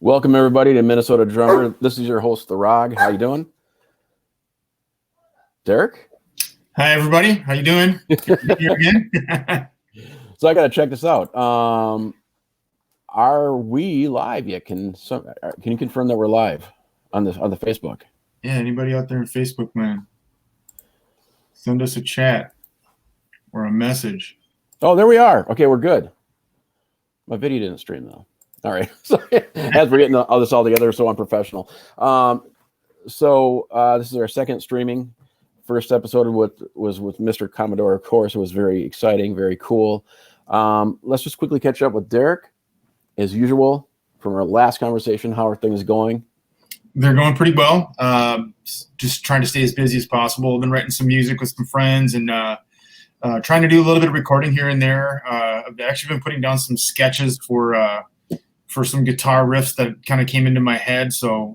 Welcome everybody to Minnesota Drummer. This is your host, The Rog. How you doing? Derek? Hi everybody. How you doing? Here again. So I got to check this out. Are we live yet? Can you confirm that we're live on the Facebook? Yeah, anybody out there in Facebook, man, send us a chat or a message. Oh, there we are. Okay, we're good. My video didn't stream though. All right. So as we're getting all this all together, so unprofessional. This is our second streaming. First episode was with Mr. Commodore, of course. It was very exciting, very cool. Let's just quickly catch up with Derek, as usual, from our last conversation. How are things going? They're going pretty well. Just trying to stay as busy as possible. I've been writing some music with some friends and trying to do a little bit of recording here and there. I've actually been putting down some sketches for some guitar riffs that kind of came into my head. So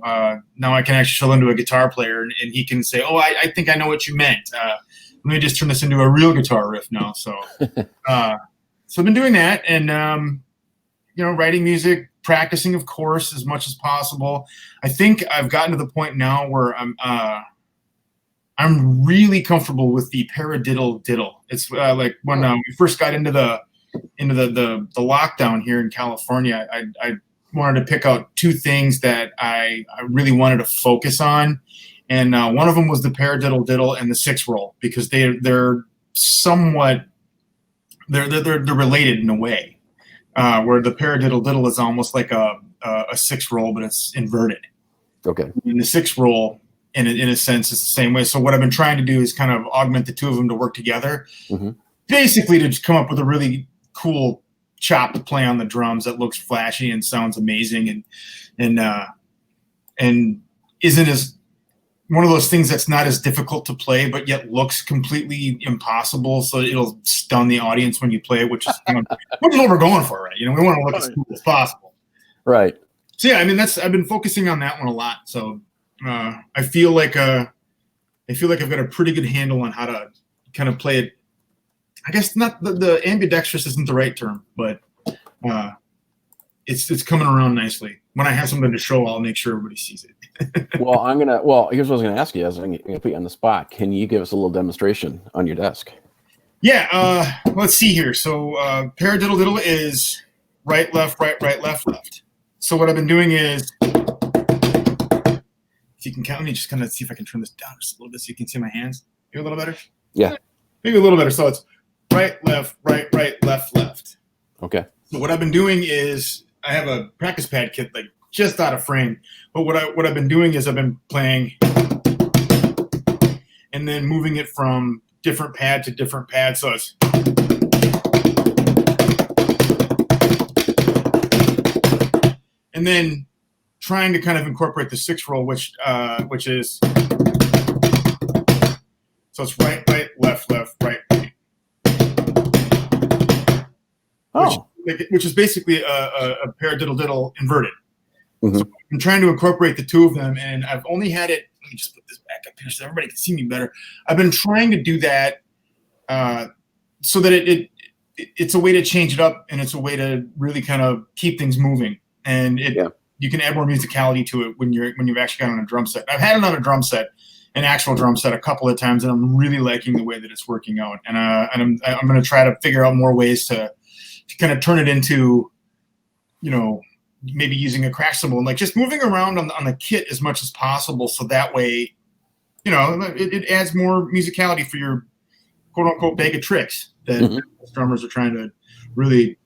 now I can actually show them to a guitar player and he can say, oh, I think I know what you meant. Let me just turn this into a real guitar riff now. So I've been doing that and, writing music, practicing, of course, as much as possible. I think I've gotten to the point now where I'm really comfortable with the paradiddle diddle. It's like when we first got into the lockdown here in California, I wanted to pick out two things that I really wanted to focus on, and one of them was the paradiddle diddle and the six roll, because they're somewhat they're related in a way, where the paradiddle diddle is almost like a six roll, but it's inverted. Okay. And the six roll, in a sense, is the same way. So what I've been trying to do is kind of augment the two of them to work together, basically to just come up with a really cool chop to play on the drums that looks flashy and sounds amazing and isn't as one of those things that's not as difficult to play but yet looks completely impossible, so it'll stun the audience when you play it, which is what we're going for, right? We want to look as cool as possible, right? So yeah, I mean, I've been focusing on that one a lot. So I feel like I've got a pretty good handle on how to kind of play it. I guess not the ambidextrous isn't the right term, but it's coming around nicely. When I have something to show, I'll make sure everybody sees it. Here's what I was going to ask you. I'm going to put you on the spot. Can you give us a little demonstration on your desk? Yeah. Let's see here. So paradiddle diddle is right, left, right, left, left. So what I've been doing is, if you can count me, just kind of see if I can turn this down just a little bit so you can see my hands. Maybe a little better? Yeah. Maybe a little better. So it's right, left, left, left. Okay. So what I've been doing is I have a practice pad kit like just out of frame. But what I've been doing is I've been playing and then moving it from different pad to different pad. So it's and then trying to kind of incorporate the six roll, which is so it's right, left, right. Oh. Which is basically a paradiddle diddle inverted. Mm-hmm. So I'm trying to incorporate the two of them, and I've only had it. Let me just put this back up here so everybody can see me better. I've been trying to do that so that it's a way to change it up, and it's a way to really kind of keep things moving. And you can add more musicality to it when you've actually got on a drum set. I've had it on a drum set, an actual drum set, a couple of times, and I'm really liking the way that it's working out. And I'm going to try to figure out more ways to kind of turn it into, maybe using a crash cymbal and like just moving around on the kit as much as possible. So that way, it adds more musicality for your quote unquote bag of tricks that drummers are trying to really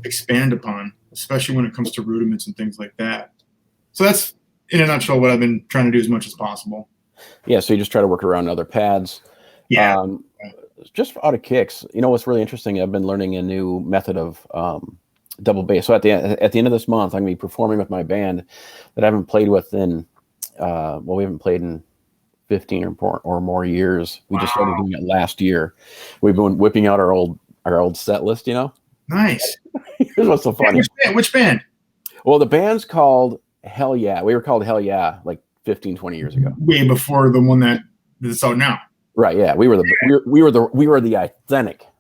expand upon, especially when it comes to rudiments and things like that. So that's in a nutshell what I've been trying to do as much as possible. Yeah. So you just try to work around other pads. Yeah. Just out of kicks, what's really interesting, I've been learning a new method of double bass. So at the end of this month, I'm going to be performing with my band that I haven't played with we haven't played in 15 or more years. We just started doing it last year. We've been whipping out our old set list, Nice. Here's what's so funny. Which band? Well, the band's called Hell Yeah. We were called Hell Yeah like 15, 20 years ago. Way before the one that's out now. Right, yeah. We were the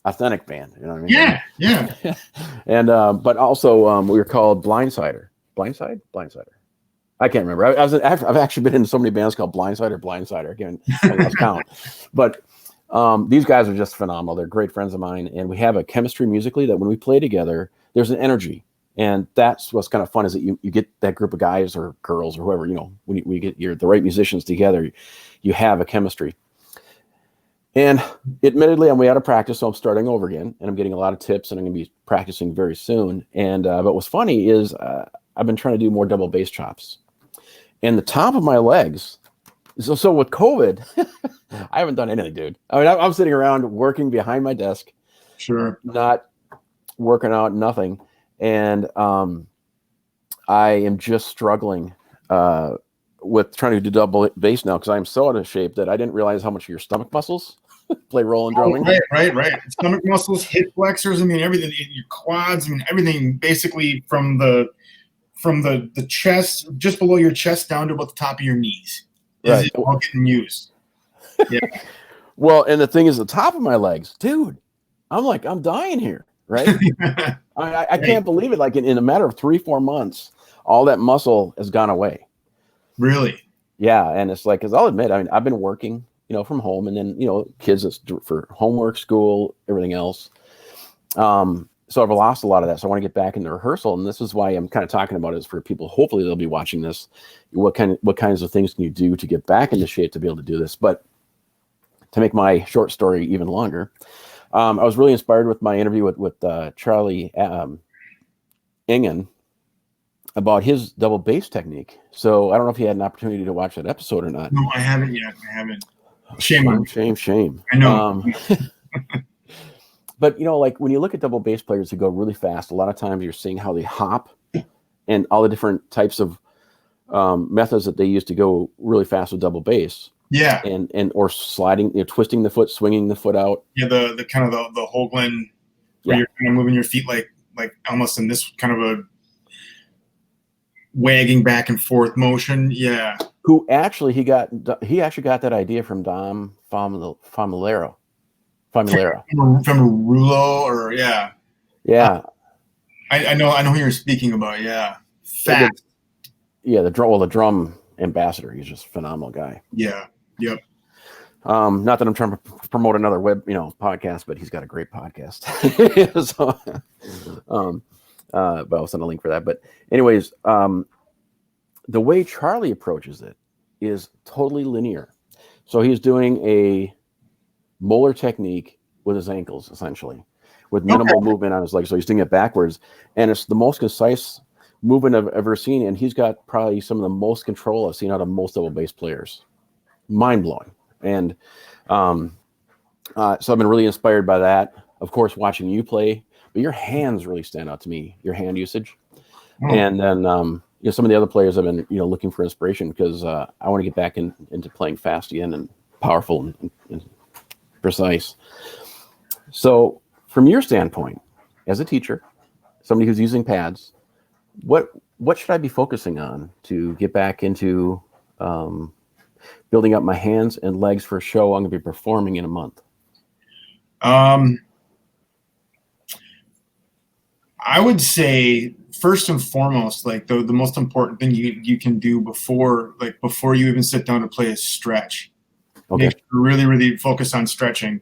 authentic band, you know what I mean? Yeah. And but also we were called Blindsider. Blindsider. I can't remember. I've actually been in so many bands called Blindside or Blindsider. Again, I lost count. But these guys are just phenomenal. They're great friends of mine, and we have a chemistry musically that when we play together, there's an energy, and that's what's kind of fun is that you get that group of guys or girls or whoever, you know, when we get the right musicians together, you have a chemistry. And admittedly, I'm way out of practice, so I'm starting over again, and I'm getting a lot of tips, and I'm going to be practicing very soon. And but what's funny is I've been trying to do more double bass chops, and the top of my legs. So with COVID, I haven't done anything, dude. I mean, I'm sitting around working behind my desk, Sure, not working out, nothing, and I am just struggling with trying to do double bass now because I'm so out of shape that I didn't realize how much of your stomach muscles play role in drumming. Right. Stomach muscles, hip flexors. I mean, everything. Your quads. I mean, everything. Basically, from the chest, just below your chest, down to about the top of your knees. Is it all getting used? Yeah. Well, and the thing is, the top of my legs, dude. I'm dying here, right? I can't believe it. Like in a matter of 3-4 months, all that muscle has gone away. Really? Yeah, and it's like, because I'll admit, I mean, I've been working, you know, from home, and then, you know, kids for homework, school, everything else. So I've lost a lot of that. So I want to get back into rehearsal, and this is why I'm kind of talking about it, is for people. Hopefully, they'll be watching this. What kinds of things can you do to get back into shape to be able to do this? But to make my short story even longer, I was really inspired with my interview with Charlie Ingen about his double bass technique. So I don't know if you had an opportunity to watch that episode or not. No, I haven't yet. I haven't. Shame. I know. But, you know, like when you look at double bass players who go really fast, a lot of times you're seeing how they hop and all the different types of methods that they use to go really fast with double bass. Yeah. And or sliding, you know, twisting the foot, swinging the foot out. Yeah, the kind of the Hoagland, where you're kind of moving your feet like almost in this kind of a wagging back and forth motion. Yeah. Who actually he got that idea from Dom Famulero. From Rulo, or yeah. I know who you're speaking about. Yeah, fast. The drum ambassador. He's just a phenomenal guy. Yeah. Yep. Not that I'm trying to promote another web, you know, podcast, but he's got a great podcast. So, but I'll send a link for that. But anyways, the way Charlie approaches it is totally linear. So he's doing a molar technique with his ankles, essentially, with minimal movement on his legs. So he's doing it backwards, and it's the most concise movement I've ever seen. And he's got probably some of the most control I've seen out of most double bass players. Mind blowing. And so I've been really inspired by that. Of course, watching you play, but your hands really stand out to me. Your hand usage, and then you know, some of the other players I've been, you know, looking for inspiration because I want to get back into playing fast again and powerful and precise. So, from your standpoint, as a teacher, somebody who's using pads, what should I be focusing on to get back into building up my hands and legs for a show I'm going to be performing in a month? I would say first and foremost, like the most important thing you can do before you even sit down to play is stretch. Okay. Really, really focus on stretching.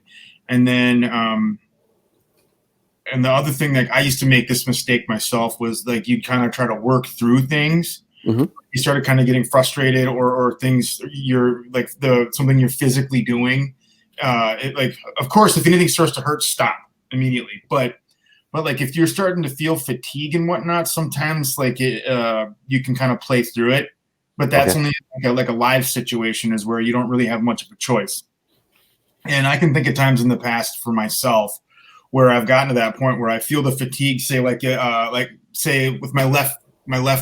And then and the other thing, that I used to make this mistake myself, was like you kind of try to work through things. Mm-hmm. You started kind of getting frustrated or things you're like something you're physically doing. Like, of course, if anything starts to hurt, stop immediately. But like if you're starting to feel fatigue and whatnot, sometimes like you can kind of play through it. But that's only like a live situation, is where you don't really have much of a choice. And I can think of times in the past for myself where I've gotten to that point where I feel the fatigue, say with my left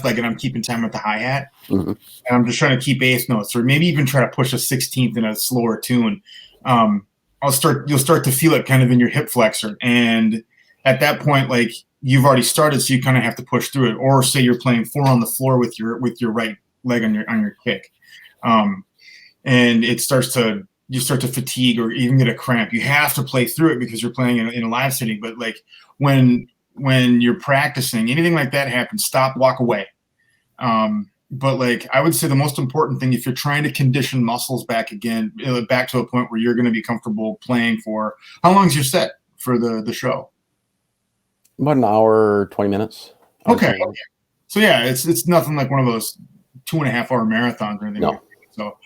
leg, and I'm keeping time with the hi-hat, and I'm just trying to keep eighth notes, or maybe even try to push a 16th in a slower tune. You'll start to feel it kind of in your hip flexor, and at that point, like you've already started, so you kind of have to push through it. Or say you're playing 4 on the floor with your right leg on your kick, and you start to fatigue or even get a cramp. You have to play through it because you're playing in a live setting. But like when you're practicing, anything like that happens, stop, walk away. But like, I would say the most important thing, if you're trying to condition muscles back again, back to a point where you're going to be comfortable playing for, how long is your set for the show? About an hour, 20 minutes. Okay. So yeah, it's nothing like one of those 2.5 hour marathons or anything. No. So,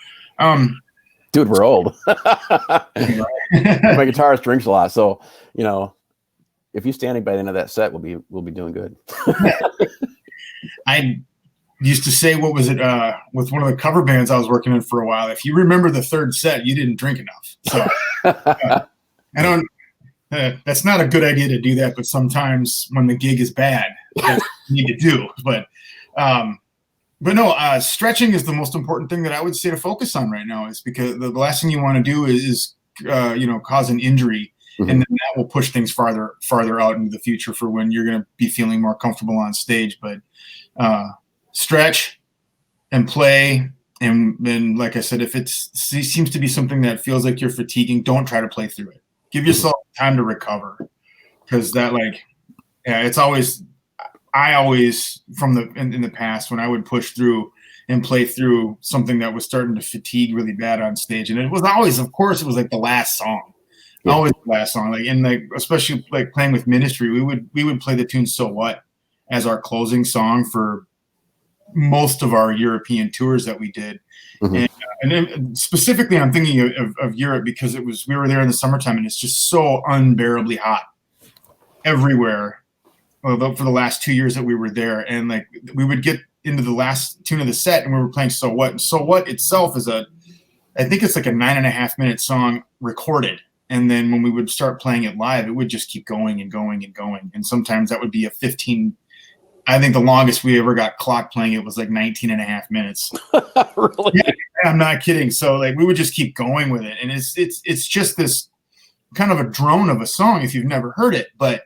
dude, we're old. My guitarist drinks a lot, so if you're standing by the end of that set, we'll be doing good. I used to say, what was it, with one of the cover bands I was working in for a while, if you remember the third set, you didn't drink enough. So I don't. That's not a good idea to do that, but sometimes when the gig is bad, that's what you need to do. But no, stretching is the most important thing that I would say to focus on right now, is because the last thing you want to do is cause an injury, and then that will push things farther out into the future for when you're going to be feeling more comfortable on stage. But stretch and play, and then, like I said, if it seems to be something that feels like you're fatiguing, don't try to play through it. Give yourself time to recover, because that, it's always, I always, in the past, when I would push through and play through something that was starting to fatigue really bad on stage, and it was always, of course, it was like the last song, always the last song, especially playing with Ministry, we would play the tune "So What" as our closing song for most of our European tours that we did. And then specifically, I'm thinking of Europe, because we were there in the summertime, and it's just so unbearably hot everywhere. For the last 2 years that we were there, and we would get into the last tune of the set, and we were playing "So What." And "So What" itself is I think it's like a 9.5-minute song recorded, and then when we would start playing it live, it would just keep going and going and going. And sometimes that would be a 15. I think the longest we ever got clock playing it was 19.5 minutes. Really? Yeah, I'm not kidding. So we would just keep going with it, and it's just this kind of a drone of a song if you've never heard it. But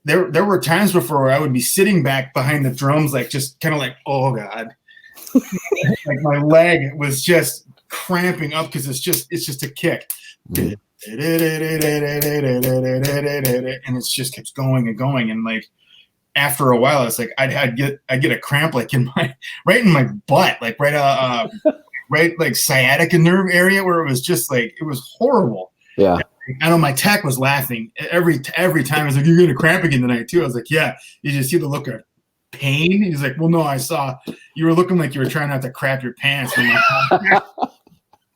there were times before where I would be sitting back behind the drums, just kind of oh God, my leg was just cramping up, because it's just a kick. And it just keeps going and going, and after a while, it's I'd get a cramp right in my butt, right sciatica nerve area, where it was just it was horrible. Yeah. I know my tech was laughing every time. I was like, "You're gonna cramp again tonight too?" I was like, "Yeah." You just see the look of pain. He's like, "Well, no, I saw you were looking like you were trying not to crap your pants." I'm like,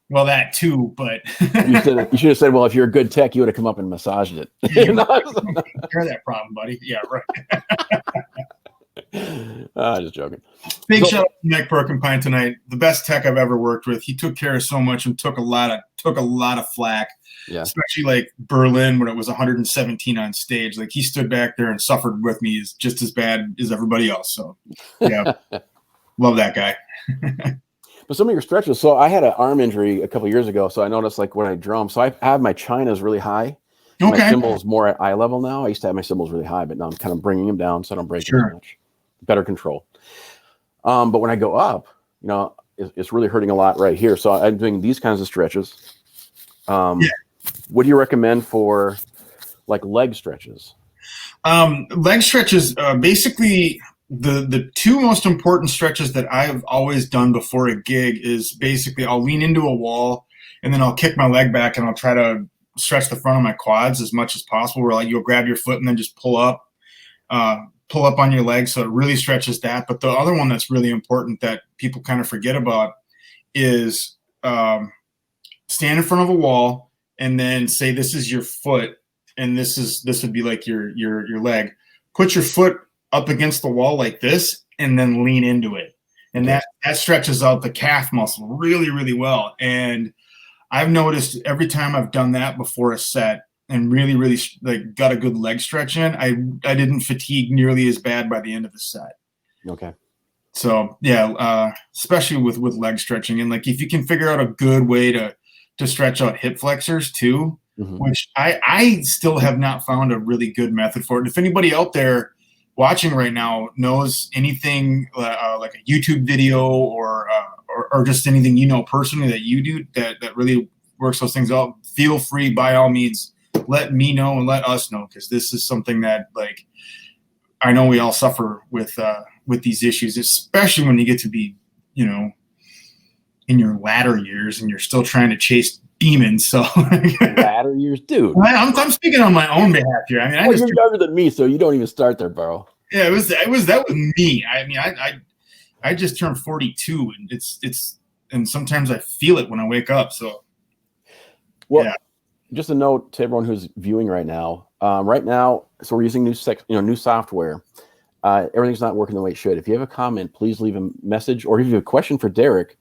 well, that too, but you should have said, "Well, if you're a good tech, you would have come up and massaged it." Share that problem, buddy. Yeah, right. Just joking. Big shout out to Mike Perkenpine tonight. The best tech I've ever worked with. He took care of so much and took a lot of flack. Yeah. Especially Berlin, when it was 117 on stage. He stood back there and suffered with me just as bad as everybody else. So yeah, love that guy. But some of your stretches. So I had an arm injury a couple of years ago. So I noticed when I drum, so I have my chinas really high. Okay. My cymbals more at eye level now. I used to have my cymbals really high, but now I'm kind of bringing them down so I don't break them as much. Better control. But when I go up, it's really hurting a lot right here. So I'm doing these kinds of stretches. What do you recommend for leg stretches? Leg stretches, basically the two most important stretches that I've always done before a gig is basically I'll lean into a wall, and then I'll kick my leg back, and I'll try to stretch the front of my quads as much as possible, where you'll grab your foot and then just pull up on your leg, so it really stretches that. But the other one that's really important that people kind of forget about is stand in front of a wall, and then say this is your foot, and this would be your leg. Put your foot up against the wall like this, and then lean into it, and that stretches out the calf muscle really, really well. And I've noticed every time I've done that before a set and really, really got a good leg stretch in, I didn't fatigue nearly as bad by the end of the set. Okay. So yeah, especially with leg stretching, and if you can figure out a good way to stretch out hip flexors too, which I still have not found a really good method for it. If anybody out there watching right now knows anything like a YouTube video or just anything personally that you do that really works those things out, feel free, by all means, let me know and let us know, because this is something that I know we all suffer with with these issues, especially when you get to be, you know, in your latter years and you're still trying to chase demons. So latter years, dude. I'm speaking on my own behalf here. I mean, you're younger than me, so you don't even start there, bro. Yeah, that was me. I mean, I just turned 42, and it's and sometimes I feel it when I wake up. So, well, yeah. Just a note to everyone who's viewing right now. So we're using new software. Everything's not working the way it should. If you have a comment, please leave a message, or if you have a question for Derek,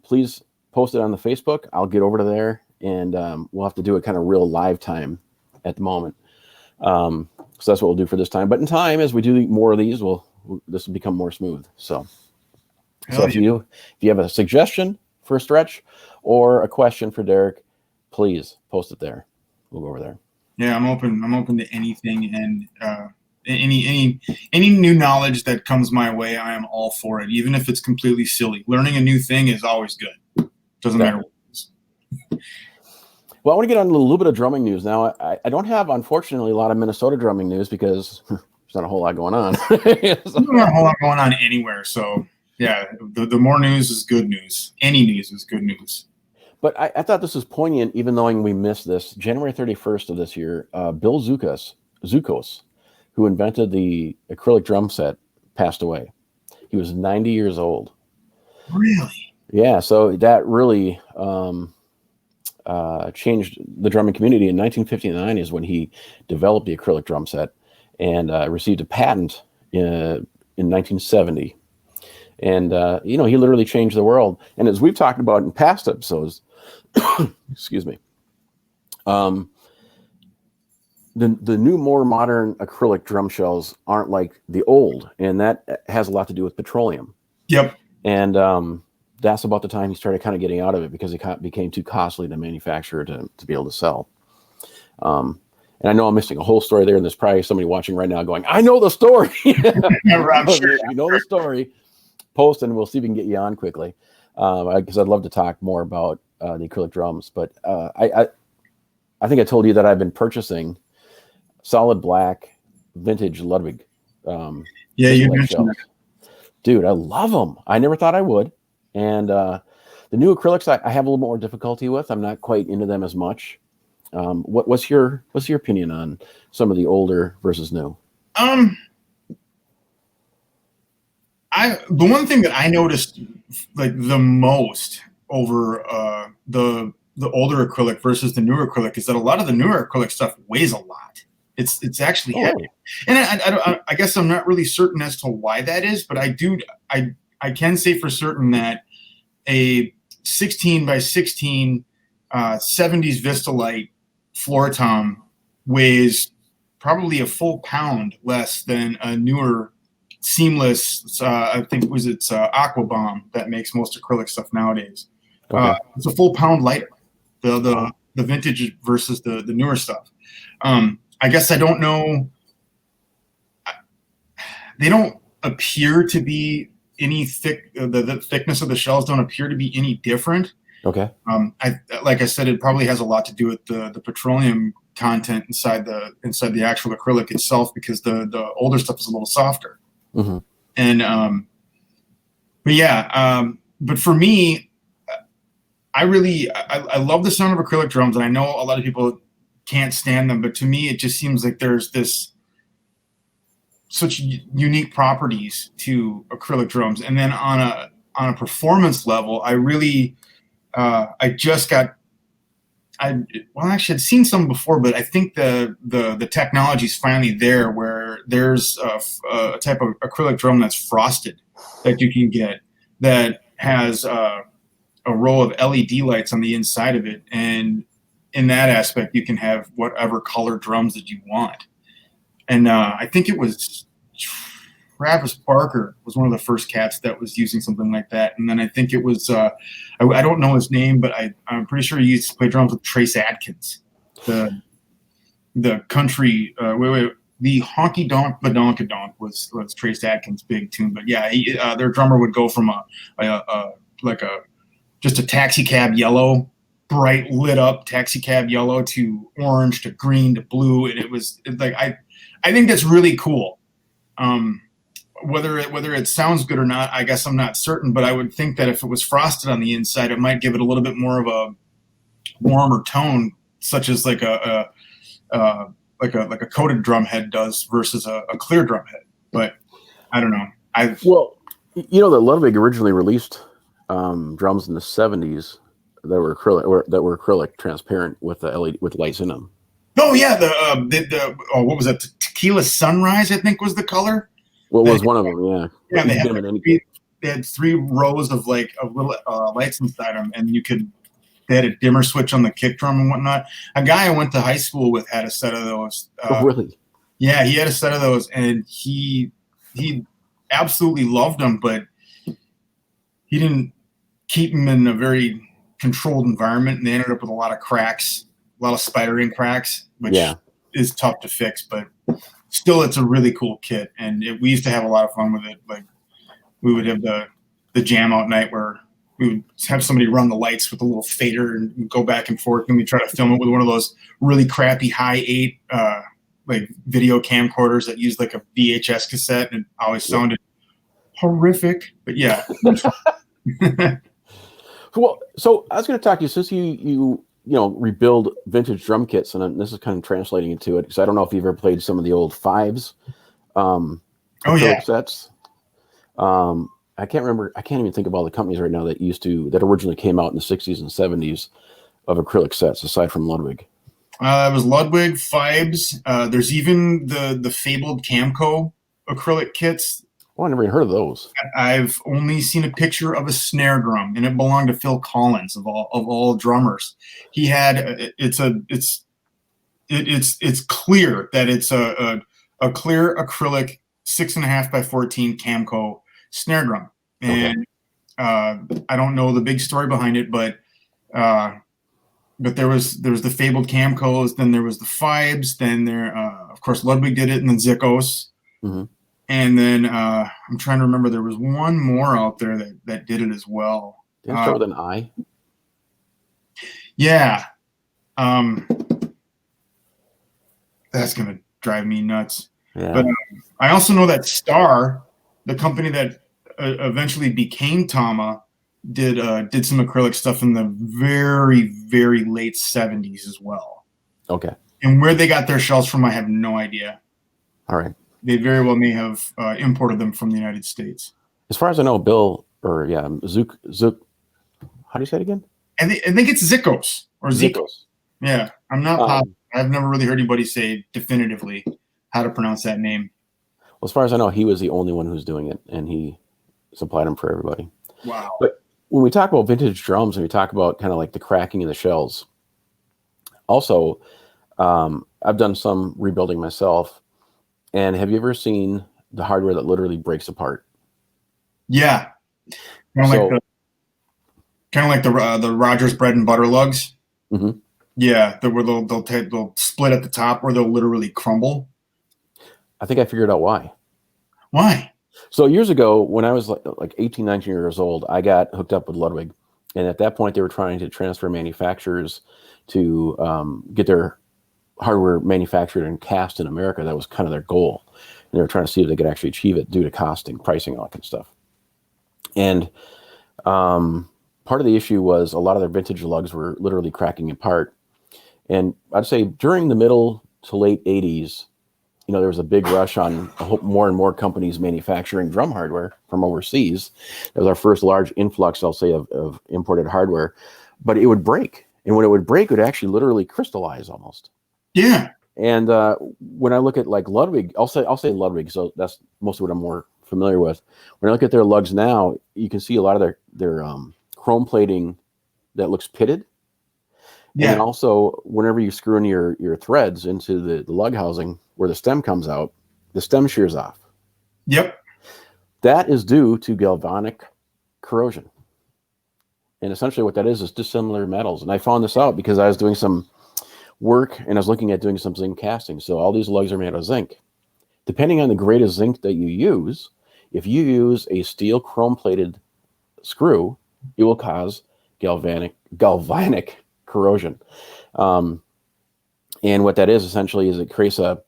please post it on the Facebook. I'll get over to there, and we'll have to do it kind of real live time at the moment. So that's what we'll do for this time. But in time, as we do more of these, this will become more smooth. So if you have a suggestion for a stretch or a question for Derek, please post it there. We'll go over there. Yeah, I'm open to anything, and any new knowledge that comes my way, I am all for it, even if it's completely silly. Learning a new thing is always good. Doesn't matter what it is. Well, I want to get on a little bit of drumming news now. I don't have, unfortunately, a lot of Minnesota drumming news because there's not a whole lot going on. There's not a whole lot going on anywhere. So yeah, the more news is good news. Any news is good news. But I thought this was poignant, even though we missed this. January 31st of this year, Bill Zickos, who invented the acrylic drum set, passed away. He was 90 years old. Really? Yeah, so that really changed the drumming community. In 1959 is when he developed the acrylic drum set and received a patent in 1970. And, he literally changed the world. And as we've talked about in past episodes, excuse me, the new, more modern acrylic drum shells aren't like the old, and that has a lot to do with petroleum. Yep. And that's about the time he started kind of getting out of it because it became too costly to manufacture to be able to sell. And I know I'm missing a whole story there, and there's probably somebody watching right now going, I know the story. I'm sure. You know the story. Post, and we'll see if we can get you on quickly, because I'd love to talk more about the acrylic drums. But I think I told you that I've been purchasing solid black vintage Ludwig. Yeah, you mentioned that. Dude, I love them. I never thought I would. And the new acrylics I have a little more difficulty with. I'm not quite into them as much. What's your opinion on some of the older versus new? The one thing that I noticed like the most over the older acrylic versus the newer acrylic is that a lot of the newer acrylic stuff weighs a lot. It's actually heavy, and I guess I'm not really certain as to why that is, but I can say for certain that a 16 by 16 70s Vistalite floor tom weighs probably a full pound less than a newer seamless, I think it's Aqua Bomb that makes most acrylic stuff nowadays. Okay. It's a full pound lighter, the vintage versus the newer stuff. I guess I don't know. They don't appear to be any thick. The thickness of the shells don't appear to be any different. Okay. Like I said, it probably has a lot to do with the petroleum content inside the actual acrylic itself, because the older stuff is a little softer. Mm-hmm. And but for me, I love the sound of acrylic drums, and I know a lot of people can't stand them, but to me it just seems like there's such unique properties to acrylic drums. And then on a performance level, I really I'd seen some before, but I think the technology is finally there, where there's a type of acrylic drum that's frosted that you can get that has a row of LED lights on the inside of it, and in that aspect, you can have whatever color drums that you want. And I think it was Travis Barker was one of the first cats that was using something like that. And then I think it was, I don't know his name, but I'm pretty sure he used to play drums with Trace Adkins, the country, the Honky Donk Badonkadonk was Trace Adkins' big tune. But yeah, their drummer would go from just a taxi cab yellow, bright lit up taxi cab yellow, to orange to green to blue. And I think that's really cool. whether it sounds good or not, I guess I'm not certain, but I would think that if it was frosted on the inside, it might give it a little bit more of a warmer tone, such as like a coated drum head does versus a clear drum head. But I don't know. Well, you know that Ludwig originally released drums in the 70s that were acrylic transparent with the LED with lights in them. Oh yeah, what was that? The Tequila Sunrise, I think, was the color. Well, it was one of them, yeah. Yeah, they had 3 rows of little lights inside them, and they had a dimmer switch on the kick drum and whatnot. A guy I went to high school with had a set of those. Oh, really? Yeah, he had a set of those, and he absolutely loved them, but he didn't keep them in a very controlled environment, and they ended up with a lot of cracks, a lot of spidering cracks, which is tough to fix, but still, it's a really cool kit, and we used to have a lot of fun with it. Like, we would have the jam out night where we would have somebody run the lights with a little fader and go back and forth, and we try to film it with one of those really crappy high 8 like video camcorders that used like a VHS cassette, and it always sounded horrific. But yeah. Well, so I was going to talk to you, since you rebuild vintage drum kits, and this is kind of translating into it, because I don't know if you've ever played some of the old Fives sets. I can't even think of all the companies right now that originally came out in the 60s and 70s of acrylic sets, aside from Ludwig. It was Ludwig, Fives. There's even the fabled Camco acrylic kits. Oh, I never even heard of those. I've only seen a picture of a snare drum, and it belonged to Phil Collins of all drummers. He had it's clear that it's a clear acrylic 6.5 by 14 Camco snare drum, and I don't know the big story behind it, but there was the fabled Camcos, then there was the Fives, then of course Ludwig did it, and then Zickos. Mm-hmm. And then I'm trying to remember, there was one more out there that did it as well. Did it start with an I? Yeah. That's going to drive me nuts. Yeah. But I also know that Star, the company that eventually became Tama, did some acrylic stuff in the very, very late 70s as well. Okay. And where they got their shells from, I have no idea. All right. They very well may have imported them from the United States. As far as I know, Zook. How do you say it again? I think it's Zickos or Zickos. Yeah, I'm not positive. I've never really heard anybody say definitively how to pronounce that name. Well, as far as I know, he was the only one who's doing it, and he supplied them for everybody. Wow. But when we talk about vintage drums and we talk about kind of like the cracking of the shells, also, I've done some rebuilding myself. And have you ever seen the hardware that literally breaks apart? Yeah. Kind of like the Rogers bread and butter lugs. Mm-hmm. Yeah, where they'll split at the top, or they'll literally crumble. I think I figured out why. Why? So years ago, when I was like 18, 19 years old, I got hooked up with Ludwig. And at that point, they were trying to transfer manufacturers to get their hardware manufactured and cast in America. That was kind of their goal. And they were trying to see if they could actually achieve it due to costing, pricing, all that kind of stuff. And part of the issue was a lot of their vintage lugs were literally cracking apart. And I'd say during the middle to late 80s, there was a big rush on more and more companies manufacturing drum hardware from overseas. That was our first large influx, I'll say, of imported hardware. But it would break. And when it would break, it would actually literally crystallize almost. Yeah. And when I look at like Ludwig, I'll say Ludwig, so that's mostly what I'm more familiar with. When I look at their lugs now, you can see a lot of their chrome plating that looks pitted. Yeah. And also, whenever you screw in your threads into the lug housing where the stem comes out, the stem shears off. Yep. That is due to galvanic corrosion. And essentially what that is dissimilar metals. And I found this out because I was doing some work and I was looking at doing some zinc casting. So all these lugs are made of zinc. Depending on the grade of zinc that you use, if you use a steel chrome plated screw, it will cause galvanic corrosion. And what that is essentially is it creates a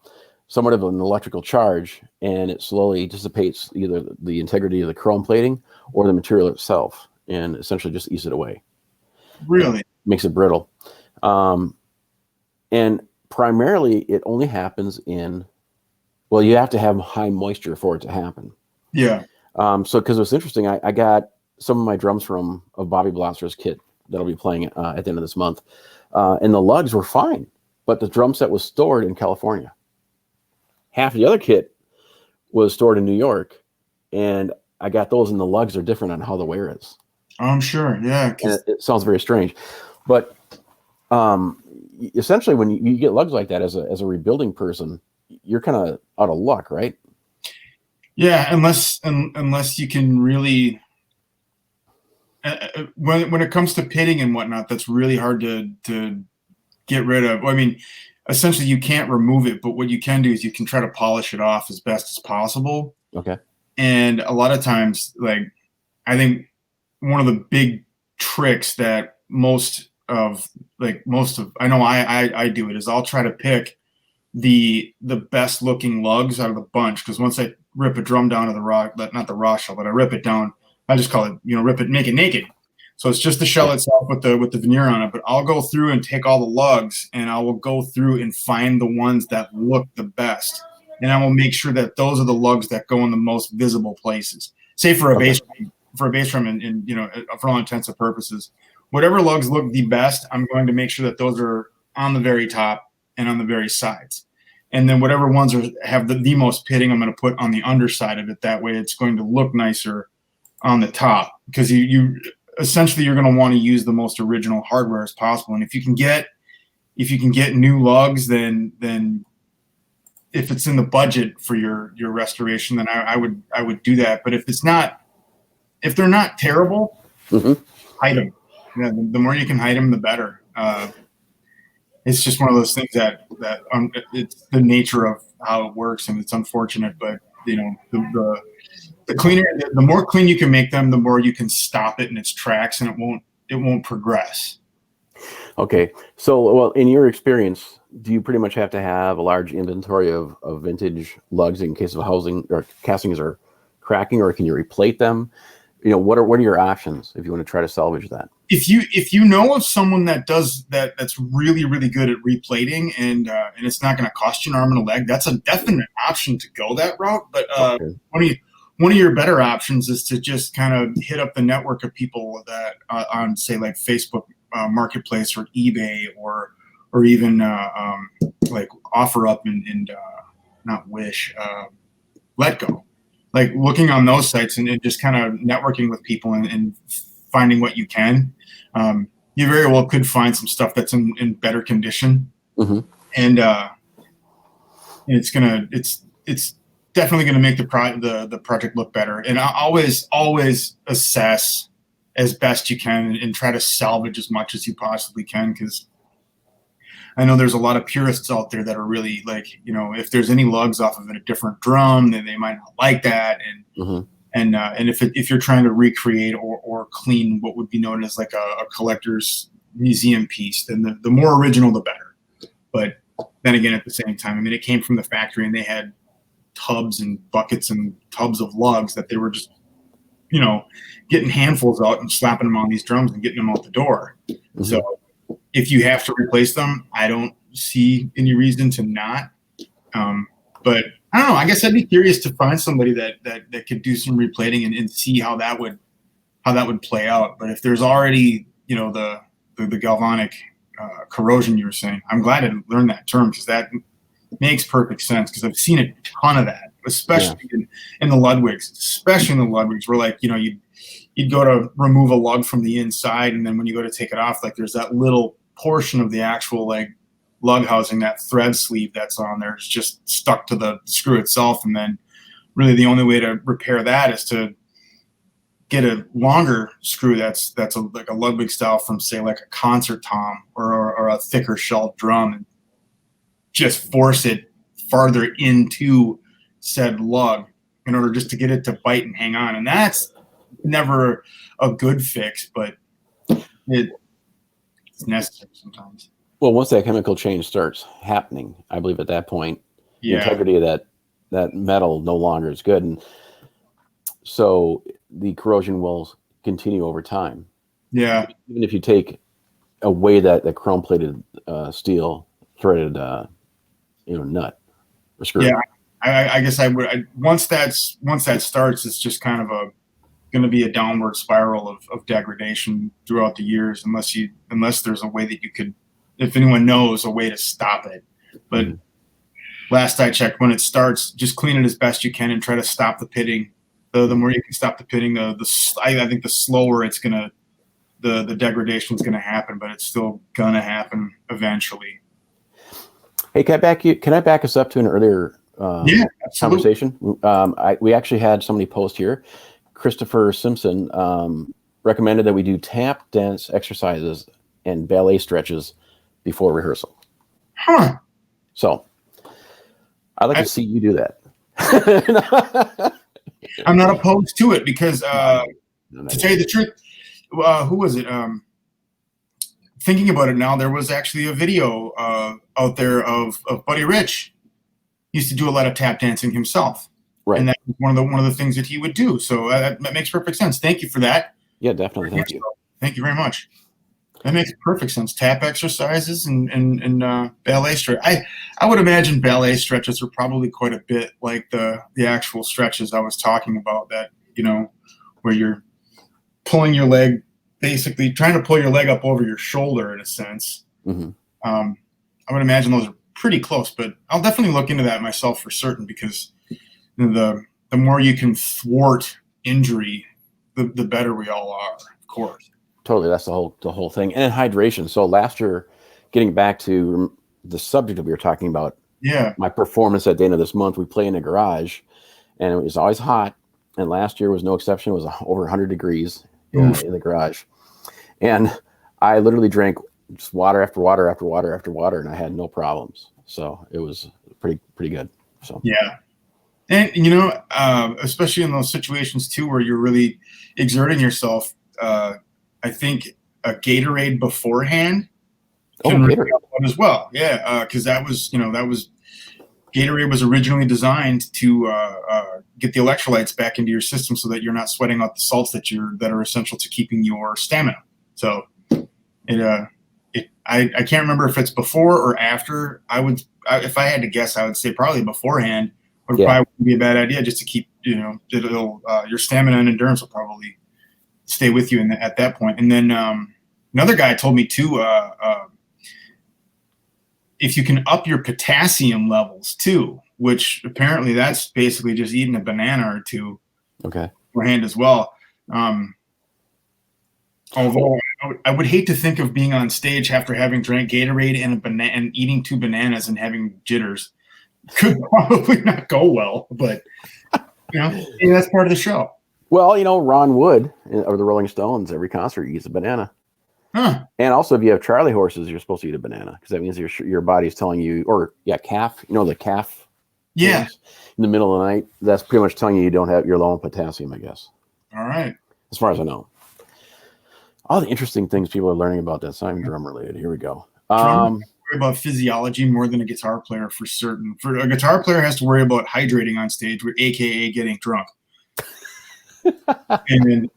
somewhat of an electrical charge, and it slowly dissipates either the integrity of the chrome plating or the material itself, and essentially just eats it away. Really? Makes it brittle. And primarily it only happens well, you have to have high moisture for it to happen. Yeah. So because it's interesting, I got some of my drums from Bobby Blosser's kit that'll be playing at the end of this month. And the lugs were fine, but the drum set was stored in California. Half the other kit was stored in New York, and I got those, and the lugs are different on how the wear is. I'm sure. Yeah. And it sounds very strange, but essentially when you get lugs like that as a rebuilding person, you're kind of out of luck, right? Yeah. Unless you can really, when it comes to pitting and whatnot, that's really hard to get rid of. I mean, essentially you can't remove it, but what you can do is you can try to polish it off as best as possible. Okay. And a lot of times, like, I think one of the big tricks that most of I know I do it is I'll try to pick the best looking lugs out of the bunch, because once I rip a drum down to the raw, not the raw shell, but I rip it down, I just call it, rip it, make it naked. So it's just the shell itself with the veneer on it. But I'll go through and take all the lugs, and I will go through and find the ones that look the best, and I will make sure that those are the lugs that go in the most visible places. Say for a bass drum, and for all intents and purposes, whatever lugs look the best, I'm going to make sure that those are on the very top and on the very sides. And then whatever ones have the most pitting, I'm going to put on the underside of it. That way it's going to look nicer on the top, because you essentially you're going to want to use the most original hardware as possible. And if you can get new lugs, then if it's in the budget for your restoration, then I would do that. But if they're not terrible, hide them. Yeah, the more you can hide them, the better. It's just one of those things that it's the nature of how it works, and it's unfortunate. But the cleaner, the more clean you can make them, the more you can stop it in its tracks, and it won't progress. Okay, so well, in your experience, do you pretty much have to have a large inventory of vintage lugs in case of housing or castings are cracking, or can you replate them? What are your options if you want to try to salvage that? If you know of someone that does that's really, really good at replating, and it's not going to cost you an arm and a leg, that's a definite option to go that route. But one of your better options is to just kind of hit up the network of people that on, say, like Facebook Marketplace or eBay or even like OfferUp and not Wish, Let Go. Like looking on those sites and just kind of networking with people and finding what you can. You very well could find some stuff that's in better condition, and it's definitely gonna make the project look better. And I always assess as best you can and try to salvage as much as you possibly can, because I know there's a lot of purists out there that are really like, if there's any lugs off of a different drum, then they might not like that. And if you're trying to recreate or clean what would be known as like a collector's museum piece, then the more original, the better. But then again, at the same time, I mean, it came from the factory, and they had tubs and buckets and tubs of lugs that they were just, getting handfuls out and slapping them on these drums and getting them out the door. So if you have to replace them, I don't see any reason to not. But I don't know. I guess I'd be curious to find somebody that could do some replating and see how that would play out. But if there's already, the galvanic corrosion you were saying, I'm glad I learned that term, because that makes perfect sense, because I've seen a ton of that, especially in the Ludwigs, where like, you'd go to remove a lug from the inside, and then when you go to take it off, like there's that little portion of the actual like lug housing, that thread sleeve that's on there is just stuck to the screw itself. And then really the only way to repair that is to get a longer screw that's like a Ludwig style from, say, like a concert tom or a thicker shell drum, and just force it farther into said lug in order just to get it to bite and hang on. And that's never a good fix, but it's necessary sometimes. Well, once that chemical change starts happening, I believe at that point, The Yeah. integrity of that metal no longer is good, and so the corrosion will continue over time. Yeah. Even if you take away that chrome plated steel threaded nut or screw. Yeah. I guess I would. Once that starts, it's just kind of going to be a downward spiral of degradation throughout the years, unless there's a way that you could, if anyone knows a way to stop it. But last I checked, when it starts, just clean it as best you can and try to stop the pitting. The more you can stop the pitting, I think the slower it's gonna, the degradation is gonna happen, but it's still gonna happen eventually. Hey, can I back us up to an earlier conversation? We actually had somebody post here. Christopher Simpson recommended that we do tap dance exercises and ballet stretches before rehearsal. Huh. So I'd like to see you do that. I'm not opposed to it because, to tell you the truth, who was it? Thinking about it now, there was actually a video out there of Buddy Rich. He used to do a lot of tap dancing himself, right? And that was one of the things that he would do. So that makes perfect sense. Thank you for that. Yeah, definitely. Thank you. Thank you very much. That makes perfect sense. Tap exercises and ballet stretch. I would imagine ballet stretches are probably quite a bit like the actual stretches I was talking about. That where you're pulling your leg, basically trying to pull your leg up over your shoulder in a sense. Mm-hmm. I would imagine those are pretty close, but I'll definitely look into that myself for certain because the more you can thwart injury, the better we all are, of course. Totally, that's the whole thing. And hydration. So last year, getting back to the subject that we were talking about, my performance at the end of this month, we play in a garage, and it was always hot. And last year was no exception. It was over 100 degrees in the garage, and I literally drank just water after water after water after water, and I had no problems. So it was pretty good. So yeah, and especially in those situations too, where you're really exerting yourself. I think a Gatorade beforehand can really help out as well. Yeah, because Gatorade was originally designed to get the electrolytes back into your system so that you're not sweating out the salts that are essential to keeping your stamina. So I can't remember if it's before or after. If I had to guess, I would say probably beforehand would probably be a bad idea, just to keep your stamina and endurance will probably stay with you at that point. And then another guy told me too, if you can up your potassium levels too, which apparently that's basically just eating a banana or two beforehand as well. Although I would hate to think of being on stage after having drank Gatorade and eating 2 bananas and having jitters. Could probably not go well, but that's part of the show. Well, Ron Wood of the Rolling Stones, every concert eats a banana. Huh. And also, if you have Charlie horses, you're supposed to eat a banana because that means your body's telling you, calf, the calf. Yeah. In the middle of the night, that's pretty much telling you're low on potassium, I guess. All right. As far as I know. All the interesting things people are learning about that's not even drum related. Here we go. Worry about physiology more than a guitar player for certain. For a guitar player has to worry about hydrating on stage, aka getting drunk. And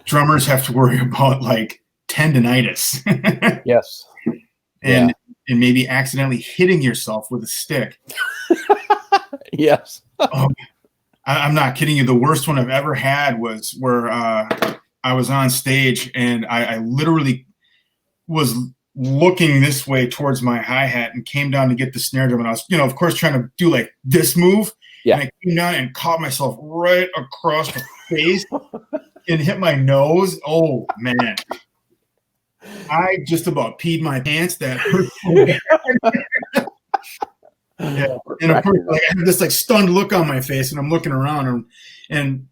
drummers have to worry about like tendinitis. Yes. And maybe accidentally hitting yourself with a stick. Yes. I'm not kidding you. The worst one I've ever had was where I was on stage and I literally was looking this way towards my hi-hat and came down to get the snare drum. And I was, of course, trying to do like this move. Yeah. And I came down and caught myself right across the face and hit my nose. Oh, man. I just about peed my pants. That hurt so bad. Yeah. And of course, like, I had this like stunned look on my face, and I'm looking around, and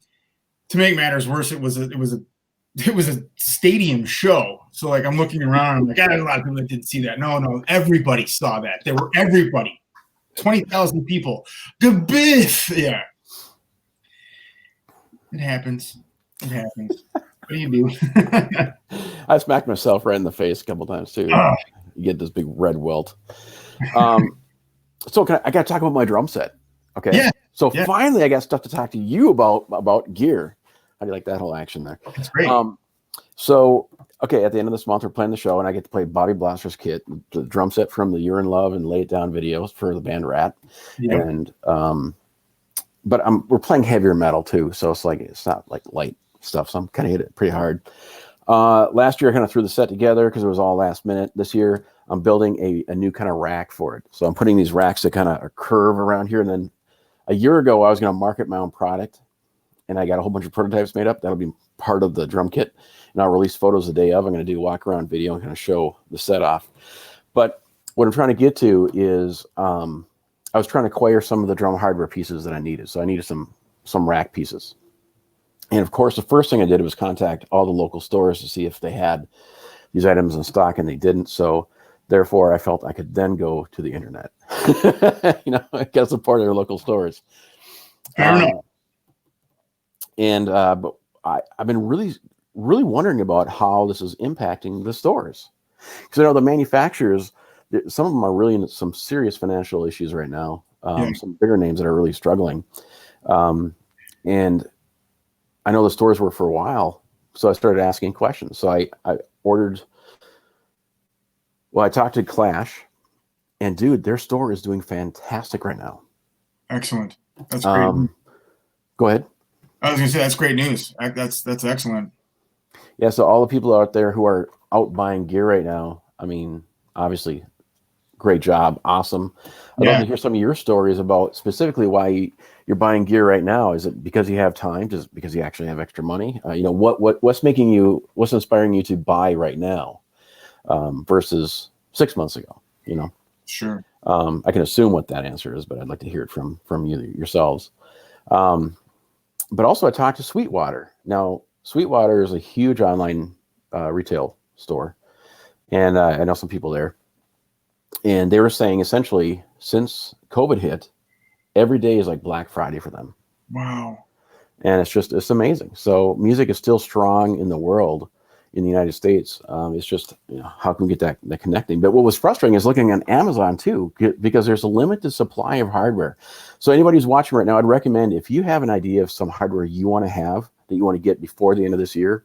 to make matters worse, it was a stadium show. So like I'm looking around, I'm like, there's a lot of people that didn't see that. No, everybody saw that. There were everybody, 20,000 people. Good biff, yeah. It happens. What do you do? I smacked myself right in the face a couple times too. You get this big red welt. So I got to talk about my drum set. Okay. Yeah, So yeah, finally, I got stuff to talk to you about gear. How do you like that whole action there? it's great. So okay, at the end of this month, we're playing the show, and I get to play Bobby Blaster's kit, the drum set from the You're in Love and Lay It Down videos for the band Rat, Yep. and but we're playing heavier metal too, so it's not like light stuff. So I'm kind of hit it pretty hard. Last year, I kind of threw the set together because it was all last minute. This year, I'm building a new kind of rack for it. So I'm putting these racks that kind of curve around here. And then a year ago, I was going to market my own product, and I got a whole bunch of prototypes made up. That'll be part of the drum kit, and I'll release photos the day of. I'm going to do a walk around video and kind of show the set off. But what I'm trying to get to is I was trying to acquire some of the drum hardware pieces that I needed. So I needed some rack pieces. And of course, the first thing I did was contact all the local stores to see if they had these items in stock, and they didn't. So therefore, I felt I could then go to the internet. I got to support their local stores. Fair enough. And but I've been really wondering about how this is impacting the stores, because the manufacturers, some of them are really in some serious financial issues right now. Some bigger names that are really struggling, and I know the stores were for a while, so I started asking questions. So I ordered. Well, I talked to Clash, and dude, their store is doing fantastic right now. Excellent. That's great. Go ahead. I was gonna say that's great news. That's excellent. Yeah. So all the people out there who are out buying gear right now, I mean, obviously, great job, awesome. I'd love to hear some of your stories about specifically why you're buying gear right now. Is it because you have time? Just because you actually have extra money? What's inspiring you to buy right now versus 6 months ago? Sure. I can assume what that answer is, but I'd like to hear it from you yourselves. But also, I talked to Sweetwater. Now, Sweetwater is a huge online retail store, and I know some people there. And they were saying essentially, since COVID hit, every day is like Black Friday for them. Wow. And it's amazing. So music is still strong in the world, in the United States. It's just, how can we get that connecting? But what was frustrating is looking on Amazon too, because there's a limited supply of hardware. So anybody who's watching right now, I'd recommend, if you have an idea of some hardware you want to have that you want to get before the end of this year,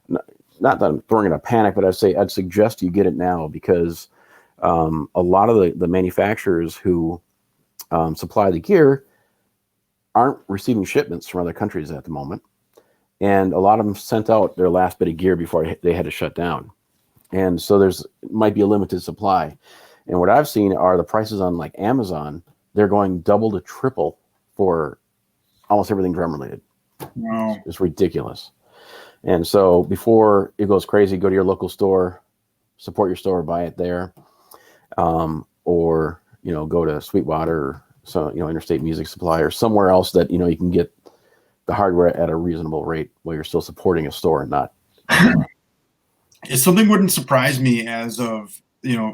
not that I'm throwing in a panic, but I'd suggest you get it now, because a lot of the manufacturers who supply the gear aren't receiving shipments from other countries at the moment. And a lot of them sent out their last bit of gear before they had to shut down. And so might be a limited supply. And what I've seen are the prices on like Amazon, they're going double to triple for almost everything drum related. Wow. It's ridiculous. And so before it goes crazy, go to your local store, support your store, buy it there. Or go to Sweetwater or Interstate Music Supply or somewhere else that you can get the hardware at a reasonable rate while you're still supporting a store and not. If something wouldn't surprise me as of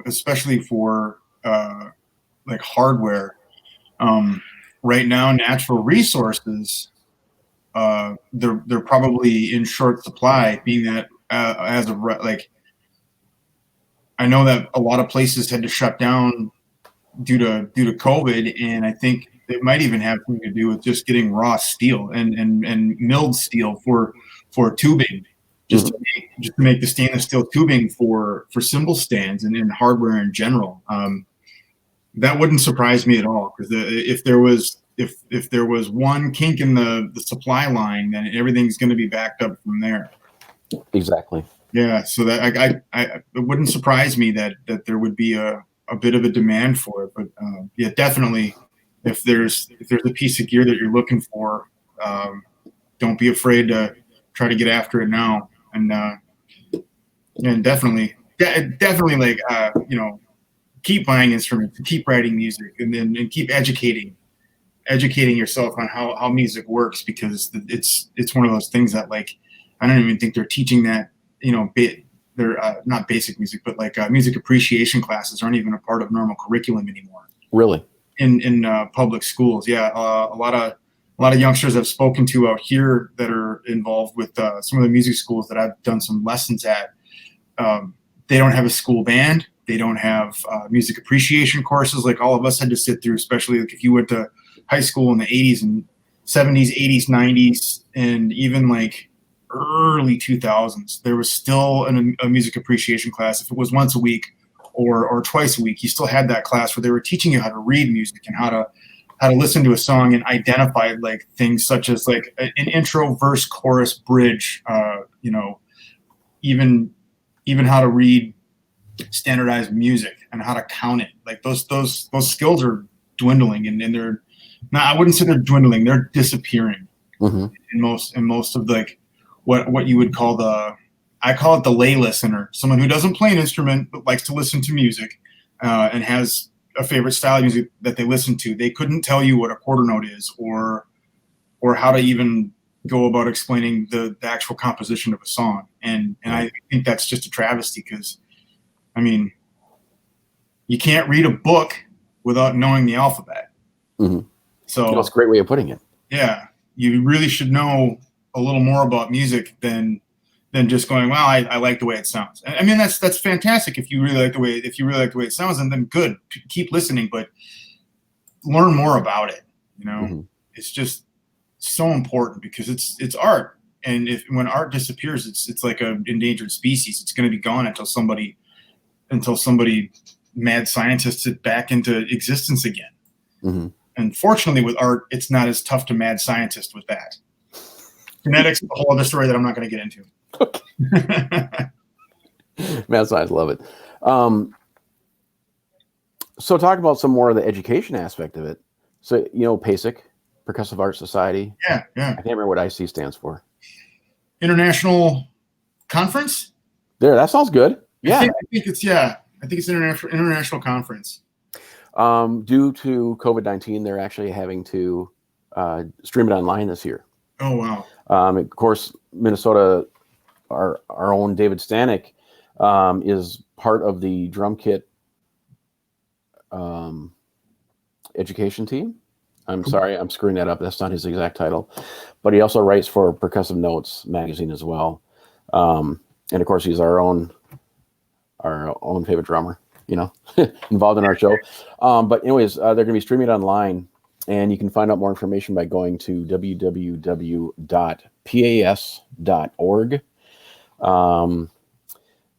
especially for like hardware, right now natural resources, they're probably in short supply, being that as of like. I know that a lot of places had to shut down due to COVID, and I think it might even have something to do with just getting raw steel and milled steel for tubing, just to make the stainless steel tubing for cymbal stands and hardware in general. That wouldn't surprise me at all, because if there was one kink in the supply line, then everything's going to be backed up from there. Exactly. Yeah, so that it wouldn't surprise me that there would be a bit of a demand for it. But yeah, definitely, if there's a piece of gear that you're looking for, don't be afraid to try to get after it now. And definitely like keep buying instruments, keep writing music, and keep educating yourself on how music works, because it's one of those things that, like, I don't even think they're teaching that. They're not basic music, but like music appreciation classes aren't even a part of normal curriculum anymore. Really? In public schools, yeah. A lot of youngsters I've spoken to out here that are involved with some of the music schools that I've done some lessons at. They don't have a school band. They don't have music appreciation courses like all of us had to sit through, especially like if you went to high school in the 80s and 70s, 80s, 90s, and even like early 2000s. There was still a music appreciation class. If it was once a week or twice a week, you still had that class where they were teaching you how to read music and how to listen to a song and identify like things such as like an intro, verse, chorus, bridge, even how to read standardized music and how to count it. Like those skills are dwindling, and they're not, I wouldn't say they're dwindling, they're disappearing in most of like what you would call I call it the lay listener, someone who doesn't play an instrument but likes to listen to music and has a favorite style of music that they listen to. They couldn't tell you what a quarter note is or how to even go about explaining the actual composition of a song. And I think that's just a travesty, because I mean, you can't read a book without knowing the alphabet. So that's a great way of putting it. Yeah, you really should know a little more about music than just going, well, I like the way it sounds. I mean, that's fantastic if you really like the way it sounds, and then good, keep listening, but learn more about it. It's just so important, because it's art, and when art disappears, it's like an endangered species. It's going to be gone until somebody mad scientists it back into existence again. And fortunately with art, it's not as tough to mad scientist with that. Genetics is a whole other story that I'm not going to get into. Mad science, love it. So talk about some more of the education aspect of it. So, PASIC, Percussive Art Society. Yeah. I can't remember what IC stands for. International Conference? There, that sounds good. Yeah. I think it's international conference. Due to COVID-19, they're actually having to stream it online this year. Oh, wow. Of course, Minnesota, our own David Stanek is part of the drum kit education team. I'm sorry, I'm screwing that up. That's not his exact title. But he also writes for Percussive Notes magazine as well. And of course, he's our own favorite drummer, involved in our show. But anyways, they're going to be streaming it online, and you can find out more information by going to www.pas.org.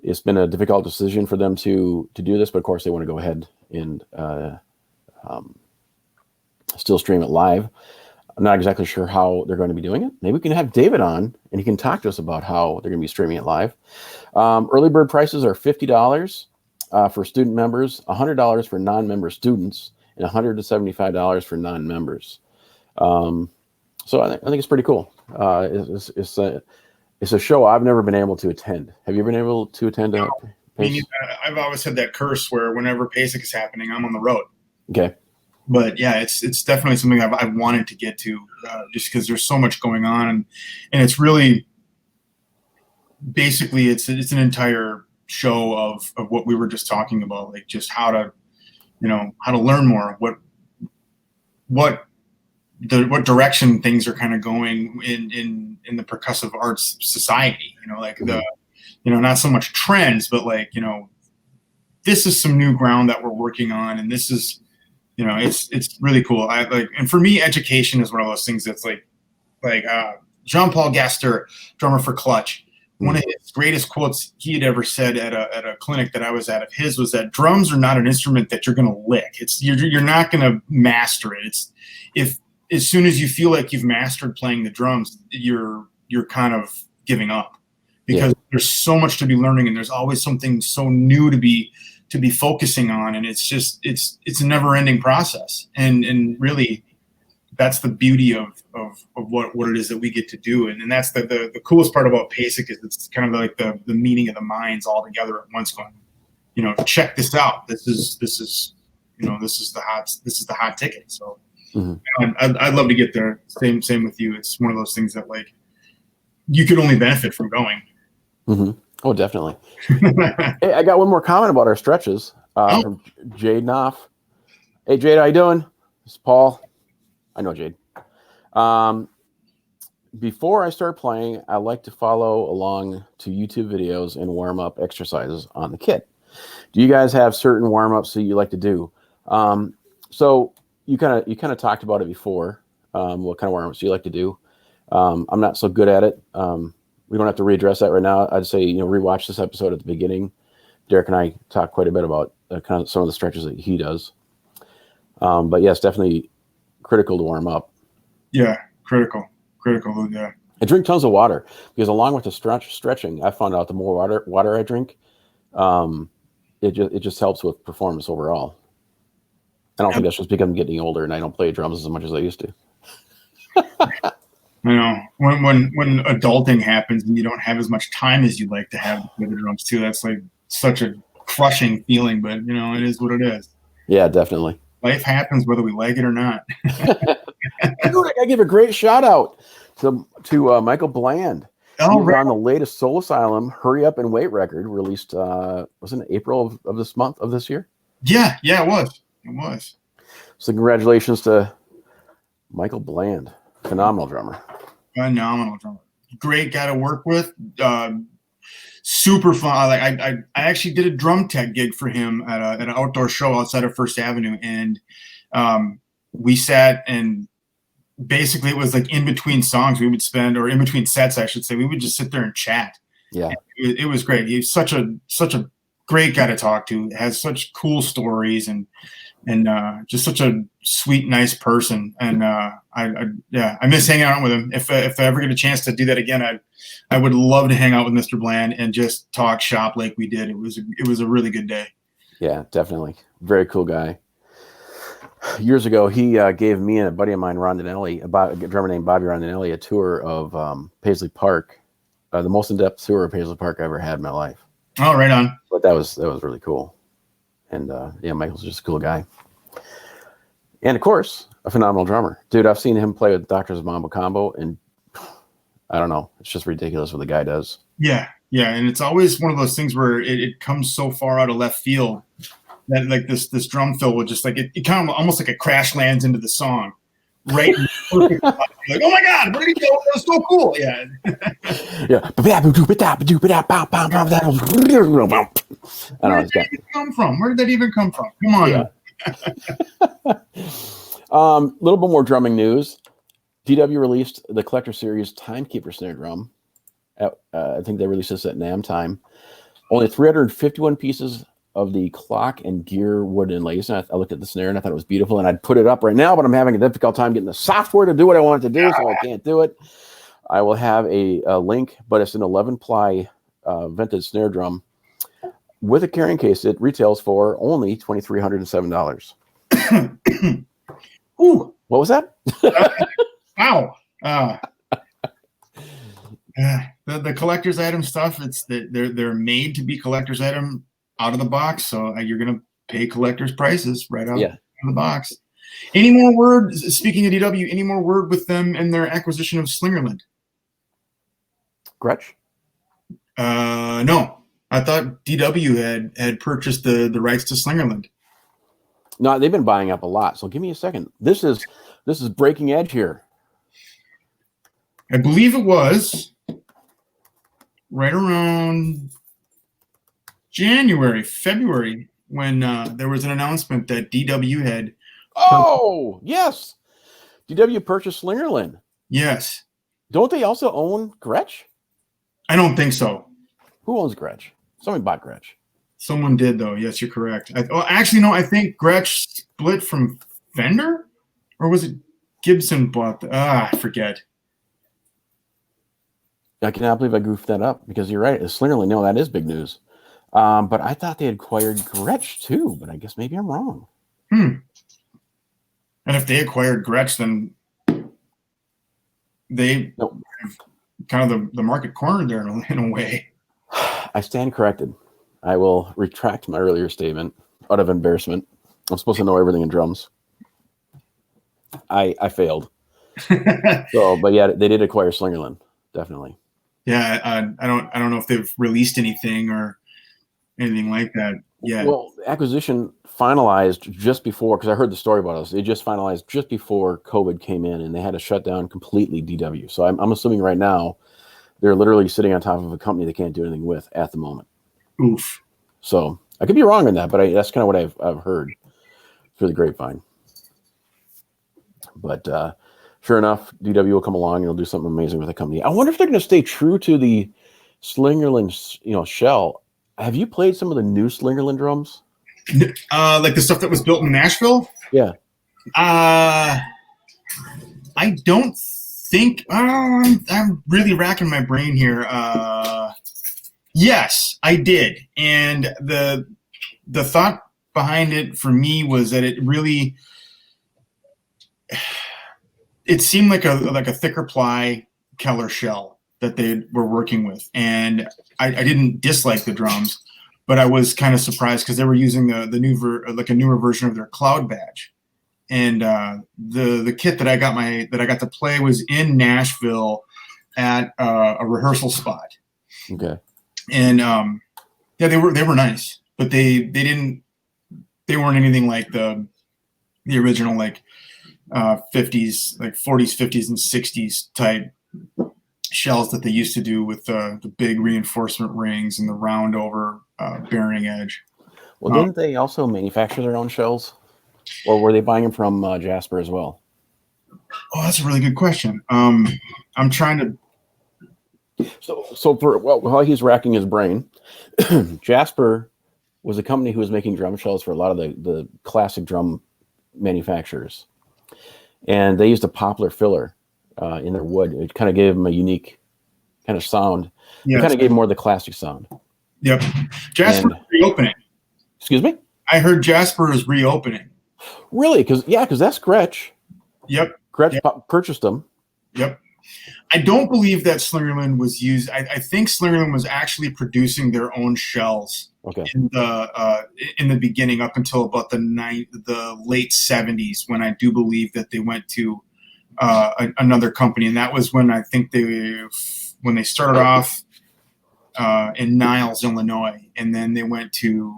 It's been a difficult decision for them to do this, but of course they want to go ahead and still stream it live. I'm not exactly sure how they're going to be doing it. Maybe we can have David on, and he can talk to us about how they're going to be streaming it live. Early bird prices are $50 for student members, $100 for non-member students, and $175 for non-members. So I think it's pretty cool. It's a show I've never been able to attend. Have you been able to attend? No. I've always had that curse where whenever PASIC is happening, I'm on the road. Okay. But yeah, it's definitely something I've wanted to get to, just because there's so much going on, and it's really basically it's an entire show of what we were just talking about, like just how to learn more, what direction things are kind of going in the percussive arts society, not so much trends, but like, this is some new ground that we're working on, and this is, it's really cool. And for me, education is one of those things that's like Jean-Paul Gaster, drummer for Clutch. One of his greatest quotes he had ever said at a clinic that I was at of his was that drums are not an instrument that you're going to lick. You're not going to master it. It's as soon as you feel like you've mastered playing the drums, you're kind of giving up, because there's so much to be learning, and there's always something so new to be focusing on, and it's a never-ending process, and really that's the beauty of what it is that we get to do, and that's the coolest part about PASIC is it's kind of like the meeting of the minds all together at once, going, check this out. This is the hot ticket. So I'd love to get there. Same with you. It's one of those things that like you could only benefit from going. Oh, definitely. Hey, I got one more comment about our stretches from Jade Knopf. Hey, Jade, how you doing? This is Paul. I know Jade. Before I start playing, I like to follow along to YouTube videos and warm up exercises on the kit. Do you guys have certain warm-ups that you like to do? So you kind of talked about it before. What kind of warm-ups you like to do? I'm not so good at it. We don't have to readdress that right now. I'd say, rewatch this episode at the beginning. Derek and I talk quite a bit about kind of some of the stretches that he does. But yes, definitely critical to warm up. Yeah, critical. Yeah. I drink tons of water because along with the stretching, I found out the more water I drink, it just helps with performance overall. I don't think that's just because I'm getting older and I don't play drums as much as I used to. I know when adulting happens and you don't have as much time as you'd like to have with the drums too, that's like such a crushing feeling, but it is what it is. Yeah, definitely. Life happens whether we like it or not. I give a great shout out to Michael Bland. He was on the latest Soul Asylum Hurry Up and Wait record released was in April of this year? Yeah, it was. So congratulations to Michael Bland. Phenomenal drummer. Great guy to work with. Super fun. I actually did a drum tech gig for him at an outdoor show outside of First Avenue, and we sat and basically it was like in between songs we would spend, or in between sets, I should say, we would just sit there and chat. Yeah, it was great. He's such a great guy to talk to. Has such cool stories and just such a sweet, nice person. And I miss hanging out with him. If I ever get a chance to do that again, I would love to hang out with Mr. Bland and just talk shop like we did. It was a really good day. Yeah, definitely. Very cool guy. Years ago, he gave me and a buddy of mine, Rondinelli, a drummer named Bobby Rondinelli, a tour of Paisley Park, the most in-depth tour of Paisley Park I ever had in my life. Oh, right on. But that was really cool. And Michael's just a cool guy. And of course, a phenomenal drummer. Dude, I've seen him play with Doctors of Mambo Combo, and I don't know. It's just ridiculous what the guy does. Yeah. And it's always one of those things where it comes so far out of left field that like this drum fill will just like it kind of almost like a crash lands into the song. Right. Like, oh my God, where did he go? That was so cool. Yeah. Yeah. I don't know. Where did that even come from? Come on. Yeah. Little bit more drumming news. DW released the Collector Series Timekeeper snare drum. I think they released this at NAMM time. Only 351 pieces of the clock and gear wood inlays. And I looked at the snare and I thought it was beautiful. And I'd put it up right now, but I'm having a difficult time getting the software to do what I want it to do, so I can't do it. I will have a link, but it's an 11-ply vintage snare drum with a carrying case. It retails for only $2,307. Ooh, what was that? Wow. The collector's item stuff. They're made to be collector's item out of the box, so you're gonna pay collector's prices right out of the box. Any more word? Speaking of DW, any more word with them and their acquisition of Slingerland? Gretsch? No. I thought DW had purchased the rights to Slingerland. No, they've been buying up a lot. So give me a second. This is breaking edge here. I believe it was right around February, when there was an announcement that DW had. Oh, yes. DW purchased Slingerland. Yes. Don't they also own Gretsch? I don't think so. Who owns Gretsch? Somebody bought Gretsch. Someone did, though. Yes, you're correct. Actually, no, I think Gretsch split from Fender? Or was it Gibson bought I forget. I cannot believe I goofed that up, because you're right. Slingerland, no, that is big news. But I thought they had acquired Gretsch too, but I guess maybe I'm wrong. And if they acquired Gretsch, then they kind of the market cornered there in a way. I stand corrected. I will retract my earlier statement out of embarrassment. I'm supposed to know everything in drums. I failed. But yeah, they did acquire Slingerland, definitely. Yeah, I don't know if they've released anything or anything like that yet. Well, the acquisition finalized just before, because I heard the story about us. It just finalized just before COVID came in, and they had to shut down completely DW. So I'm assuming right now they're literally sitting on top of a company they can't do anything with at the moment. Oof. So I could be wrong on that, but that's kind of what I've heard through the grapevine. But sure enough, DW will come along and they'll do something amazing with the company. I wonder if they're going to stay true to the Slingerland, shell. Have you played some of the new Slingerland drums? Like the stuff that was built in Nashville? Yeah. I don't think. I'm really racking my brain here. Yes, I did, and the thought behind it for me was that it seemed like a thicker ply Keller shell that they were working with, and I didn't dislike the drums, but I was kind of surprised because they were using the newer version of their Cloud Badge, and the kit that I got to play was in Nashville at a rehearsal spot. Okay. And yeah, they were nice, but they weren't anything like the original like 50s, like 40s, 50s, and 60s type shells that they used to do with the big reinforcement rings and the round over bearing edge. Well, didn't they also manufacture their own shells, or were they buying them from Jasper as well? Oh, that's a really good question. I'm trying to. So while he's racking his brain, Jasper was a company who was making drum shells for a lot of the classic drum manufacturers, and they used a poplar filler in their wood. It kind of gave them a unique kind of sound. It kind of gave more of the classic sound. Yep. Jasper is reopening. Excuse me? I heard Jasper is reopening. Really? Because that's Gretsch. Yep. Gretsch purchased them. Yep. I don't believe that Slingerland was used. I think Slingerland was actually producing their own shells in the beginning up until about the late 70s, when I do believe that they went to another company, and that was when I think when they started off in Niles, Illinois, and then they went to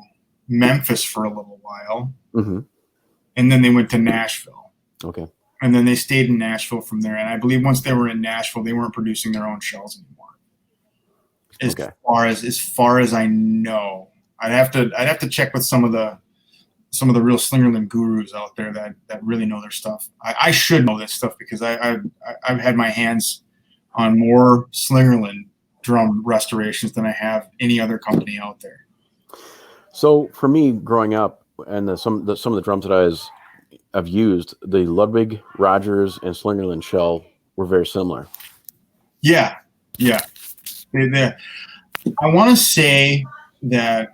Memphis for a little while, and then they went to Nashville. Okay. And then they stayed in Nashville from there. And I believe once they were in Nashville, they weren't producing their own shells anymore. As far as I know, I'd have to check with some of the real Slingerland gurus out there that really know their stuff. I should know this stuff because I've had my hands on more Slingerland drum restorations than I have any other company out there. So for me, growing up, and some of the drums that I've used, the Ludwig, Rogers, and Slingerland shell were very similar. Yeah. I want to say that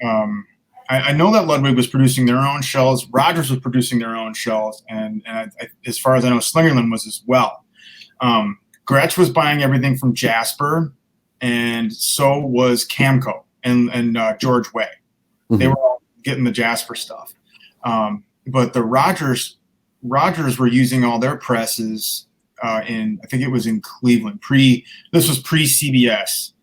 I know that Ludwig was producing their own shells, Rogers was producing their own shells, and as far as I know, Slingerland was as well. Gretsch was buying everything from Jasper, and so was Camco and George Way. They were all getting the Jasper stuff. But the Rogers were using all their presses I think it was in Cleveland. This was pre-CBS,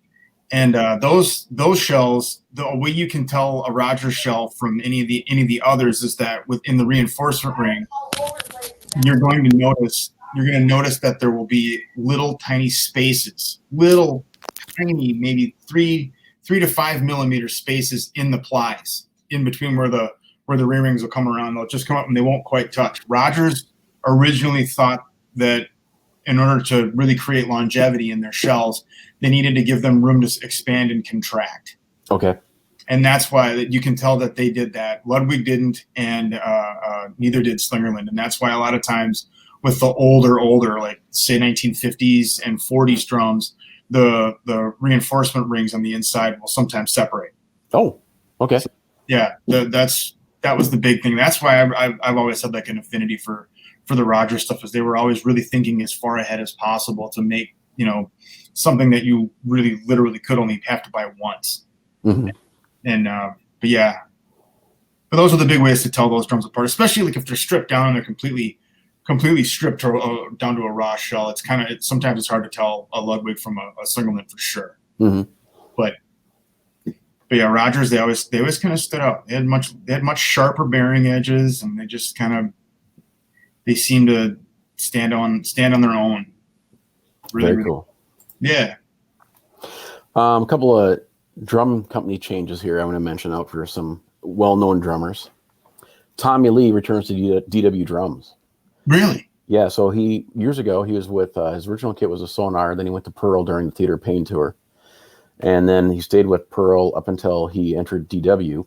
and those shells. The way you can tell a Rogers shell from any of the others is that within the reinforcement ring, you're going to notice that there will be little tiny spaces, little tiny, maybe 3 to 5 millimeter spaces in the plies in between where the rear rings will come around. They'll just come up and they won't quite touch. Rogers originally thought that in order to really create longevity in their shells, they needed to give them room to expand and contract. Okay. And that's why you can tell that they did that. Ludwig didn't, and neither did Slingerland. And that's why a lot of times with the older, like say 1950s and 40s drums, the reinforcement rings on the inside will sometimes separate. Oh, okay. So, yeah, that was the big thing. That's why I've always had like an affinity for the Rogers stuff, is they were always really thinking as far ahead as possible to make, something that you really literally could only have to buy once. Mm-hmm. And but those are the big ways to tell those drums apart, especially like if they're stripped down and they're completely stripped down to a raw shell. It's sometimes it's hard to tell a Ludwig from a Slingerland for sure. Mm-hmm. But yeah, Rogers, they always kind of stood out. They had much sharper bearing edges, and they seem to stand on their own. Really, very cool. Yeah. A couple of drum company changes here I want to mention out for some well-known drummers. Tommy Lee returns to DW drums. Really? Yeah, so years ago he was with his original kit was a Sonar. Then he went to Pearl during the Theater of Pain tour, and then he stayed with Pearl up until he entered DW.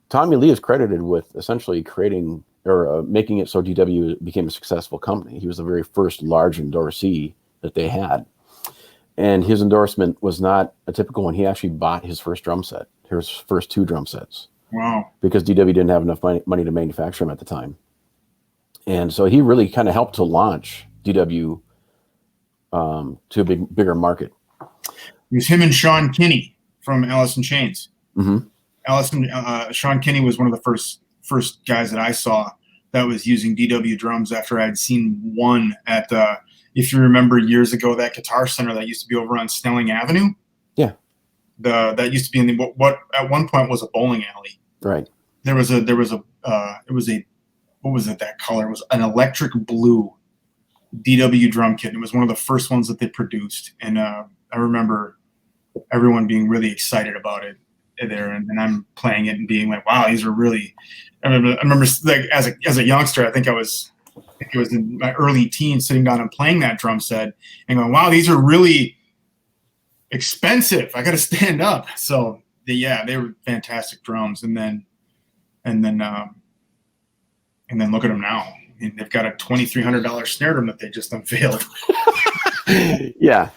Tommy Lee is credited with essentially creating or making it so DW became a successful company. He was the very first large endorsee that they had, and his endorsement was not a typical one. He actually bought his first drum set, his first 2 drum sets. Wow! Because DW didn't have enough money to manufacture them at the time. And so he really kind of helped to launch DW to a bigger market. It was him and Sean Kinney from Alice in Chains. Mm-hmm. Sean Kinney was one of the first guys that I saw that was using DW drums after I'd seen one at, if you remember years ago, that Guitar Center that used to be over on Snelling Avenue. Yeah. That used to be in what at one point was a bowling alley. Right. What was it? That color? It was an electric blue DW drum kit. It was one of the first ones that they produced. And I remember everyone being really excited about it there. And I'm playing it and being like, wow, these are really, I remember like as a youngster, I think it was in my early teens sitting down and playing that drum set and going, wow, these are really expensive. I got to stand up. So they were fantastic drums. And then look at them now. I mean, they've got a $2,300 snare drum that they just unveiled. Yeah.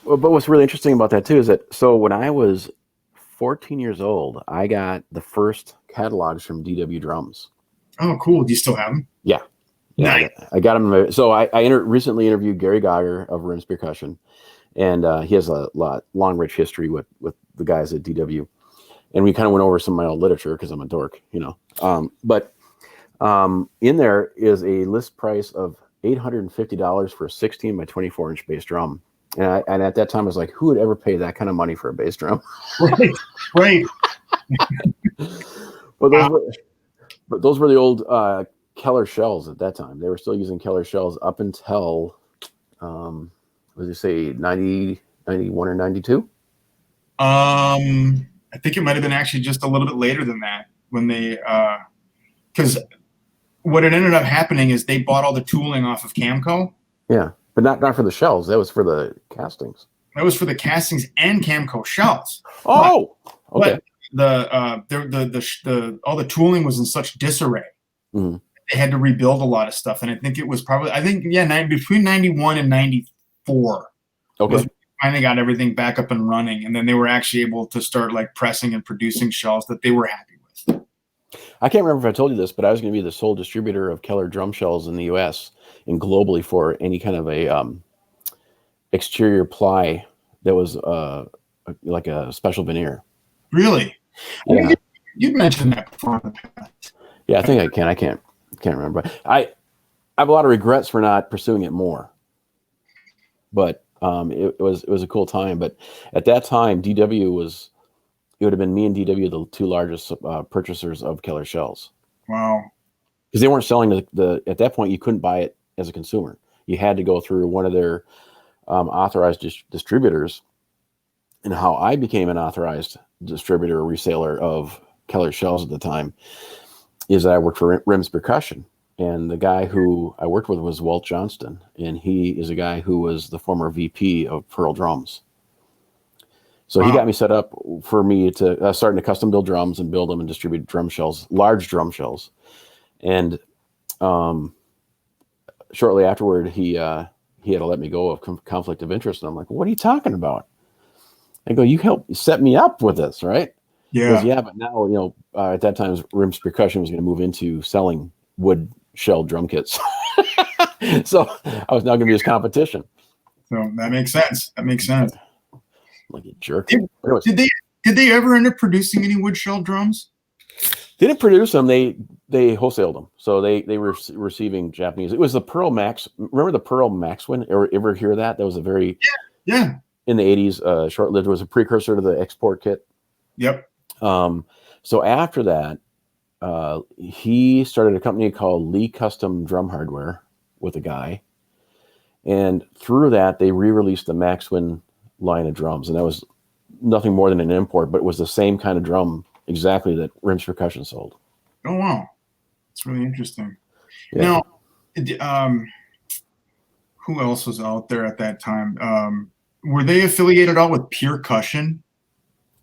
Well, but what's really interesting about that too is that, so when I was 14 years old, I got the first catalogs from DW drums. Oh, cool. Do you still have them? Yeah. Nice. I got them. So I recently interviewed Gary Geiger of Rims Percussion, and he has a long, rich history with the guys at DW. And we kind of went over some of my old literature because I'm a dork, but in there is a list price of $850 for a 16 by 24 inch bass drum. And at that time, I was like, who would ever pay that kind of money for a bass drum? Right. But those were the old Keller shells at that time. They were still using Keller shells up until, what did you say, 90, 91 or 92? I think it might have been actually just a little bit later than that when they, because what had ended up happening is they bought all the tooling off of Camco. Yeah, but not for the shells. That was for the castings. That was for the castings and Camco shells. Oh, okay. But all the tooling was in such disarray. Mm-hmm. They had to rebuild a lot of stuff, and I think it was probably between 91 and 94. Okay. Finally got everything back up and running, and then they were actually able to start like pressing and producing shells that they were happy with. I can't remember if I told you this, but I was going to be the sole distributor of Keller drum shells in the U.S. and globally for any kind of a exterior ply that was like a special veneer. Really? Yeah. You've mentioned that before in the past. Yeah, I think I can. I can't remember. I have a lot of regrets for not pursuing it more, but it was a cool time. But at that time, it would have been me and DW the 2 largest purchasers of Keller shells. Wow. Because they weren't selling at that point, you couldn't buy it as a consumer. You had to go through one of their authorized distributors. And how I became an authorized distributor or reseller of Keller shells at the time is that I worked for Rims Percussion. And the guy who I worked with was Walt Johnston. And he is a guy who was the former VP of Pearl Drums. So he got me set up for me to starting to custom build drums and build them and distribute drum shells, large drum shells. And shortly afterward, he had to let me go of conflict of interest. And I'm like, what are you talking about? I go, you helped set me up with this, right? Yeah. Yeah, but now, at that time, Rims Percussion was going to move into selling wood shell drum kits. So I was now going to be his competition. So that makes sense. Like a jerk. Did they ever end up producing any wood shell drums? They didn't produce them. They wholesaled them. So they were receiving Japanese. It was the Pearl Max. Remember the Pearl Maxwin? Ever hear that? That was a very in the 80s, short-lived. It was a precursor to the export kit. Yep. So after that, he started a company called Lee Custom Drum Hardware with a guy, and through that they re-released the Maxwin line of drums, and that was nothing more than an import, but it was the same kind of drum exactly that Rims Percussion sold. Oh wow, it's really interesting. Yeah. Now, who else was out there at that time? Were they affiliated all with Pure Cushion?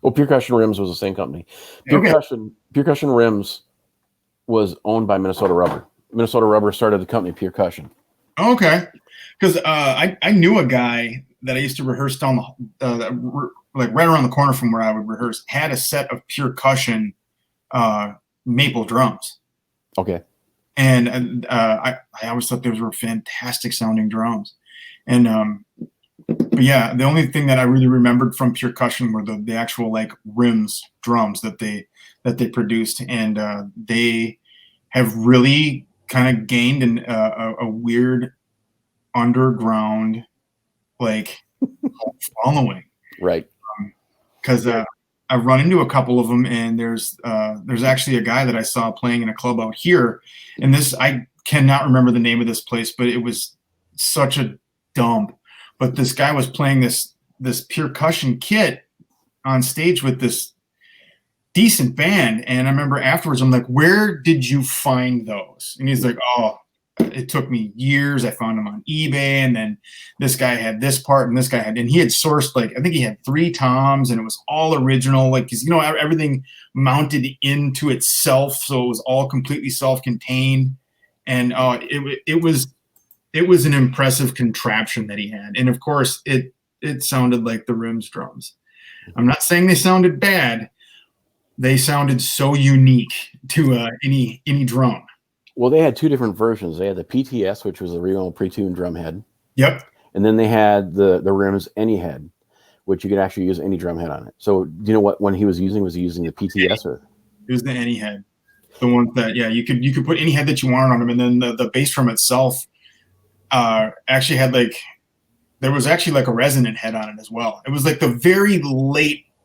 Well, Pure Cushion Rims was the same company. Okay. Pure Cushion Rims was owned by Minnesota Rubber. Minnesota Rubber started the company Pure Cushion. Okay, because I knew a guy that I used to rehearse down like right around the corner from where I would rehearse, had a set of Pure Cushion maple drums. Okay. And I always thought those were fantastic sounding drums. And but yeah, the only thing that I really remembered from Pure Cushion were the actual like rims drums that they produced, and they have really kind of gained a weird underground like following. Right. Because I've run into a couple of them, and there's actually a guy that I saw playing in a club out here, and this, I cannot remember the name of this place, but it was such a dump. But this guy was playing this Pure Cushion kit on stage with this decent band, and I remember afterwards I'm like, where did you find those? And he's like, oh, it took me years. I found them on eBay, and then this guy had this part, and this guy had, and he had sourced, like, I think he had 3 toms, and it was all original, like, because, you know, everything mounted into itself, so it was all completely self-contained, and it was an impressive contraption that he had, and of course it sounded like the Rims drums. I'm not saying they sounded bad. They sounded so unique to any drum. Well, they had 2 different versions. They had the PTS, which was the real pre-tuned drum head. Yep. And then they had the Rims Any Head, which you could actually use any drum head on it. So do you know what one he was using? Was he using the PTS or? It was the Any Head. The one that, yeah, you could put any head that you wanted on them, and then the bass drum itself actually had there was actually like a resonant head on it as well. It was like the very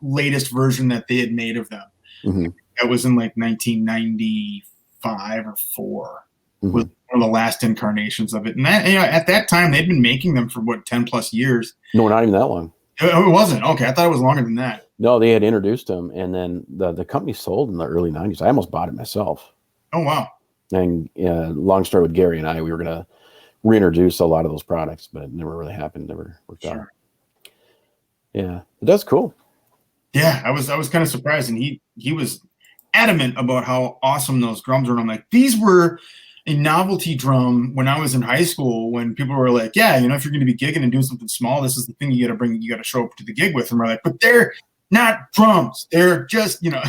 latest version that they had made of them. Mm-hmm. That was in like 1995 or 4. Mm-hmm. Was one of the last incarnations of it. And that, you know, at that time they'd been making them for what, 10 plus years. No, not even that long. It wasn't. Okay, I thought it was longer than that. No, they had introduced them, and then the company sold in the early 90s. I almost bought it myself. Oh wow. And long story with Gary and I, we were going to reintroduce a lot of those products, but it never really happened. Never worked out. Yeah, but that's cool. Yeah, I was kind of surprised, and he was adamant about how awesome those drums were. And I'm like, these were a novelty drum when I was in high school, when people were like, yeah, you know, if you're going to be gigging and doing something small, this is the thing you got to show up to the gig with. And we're like, but they're not drums. They're just, you know,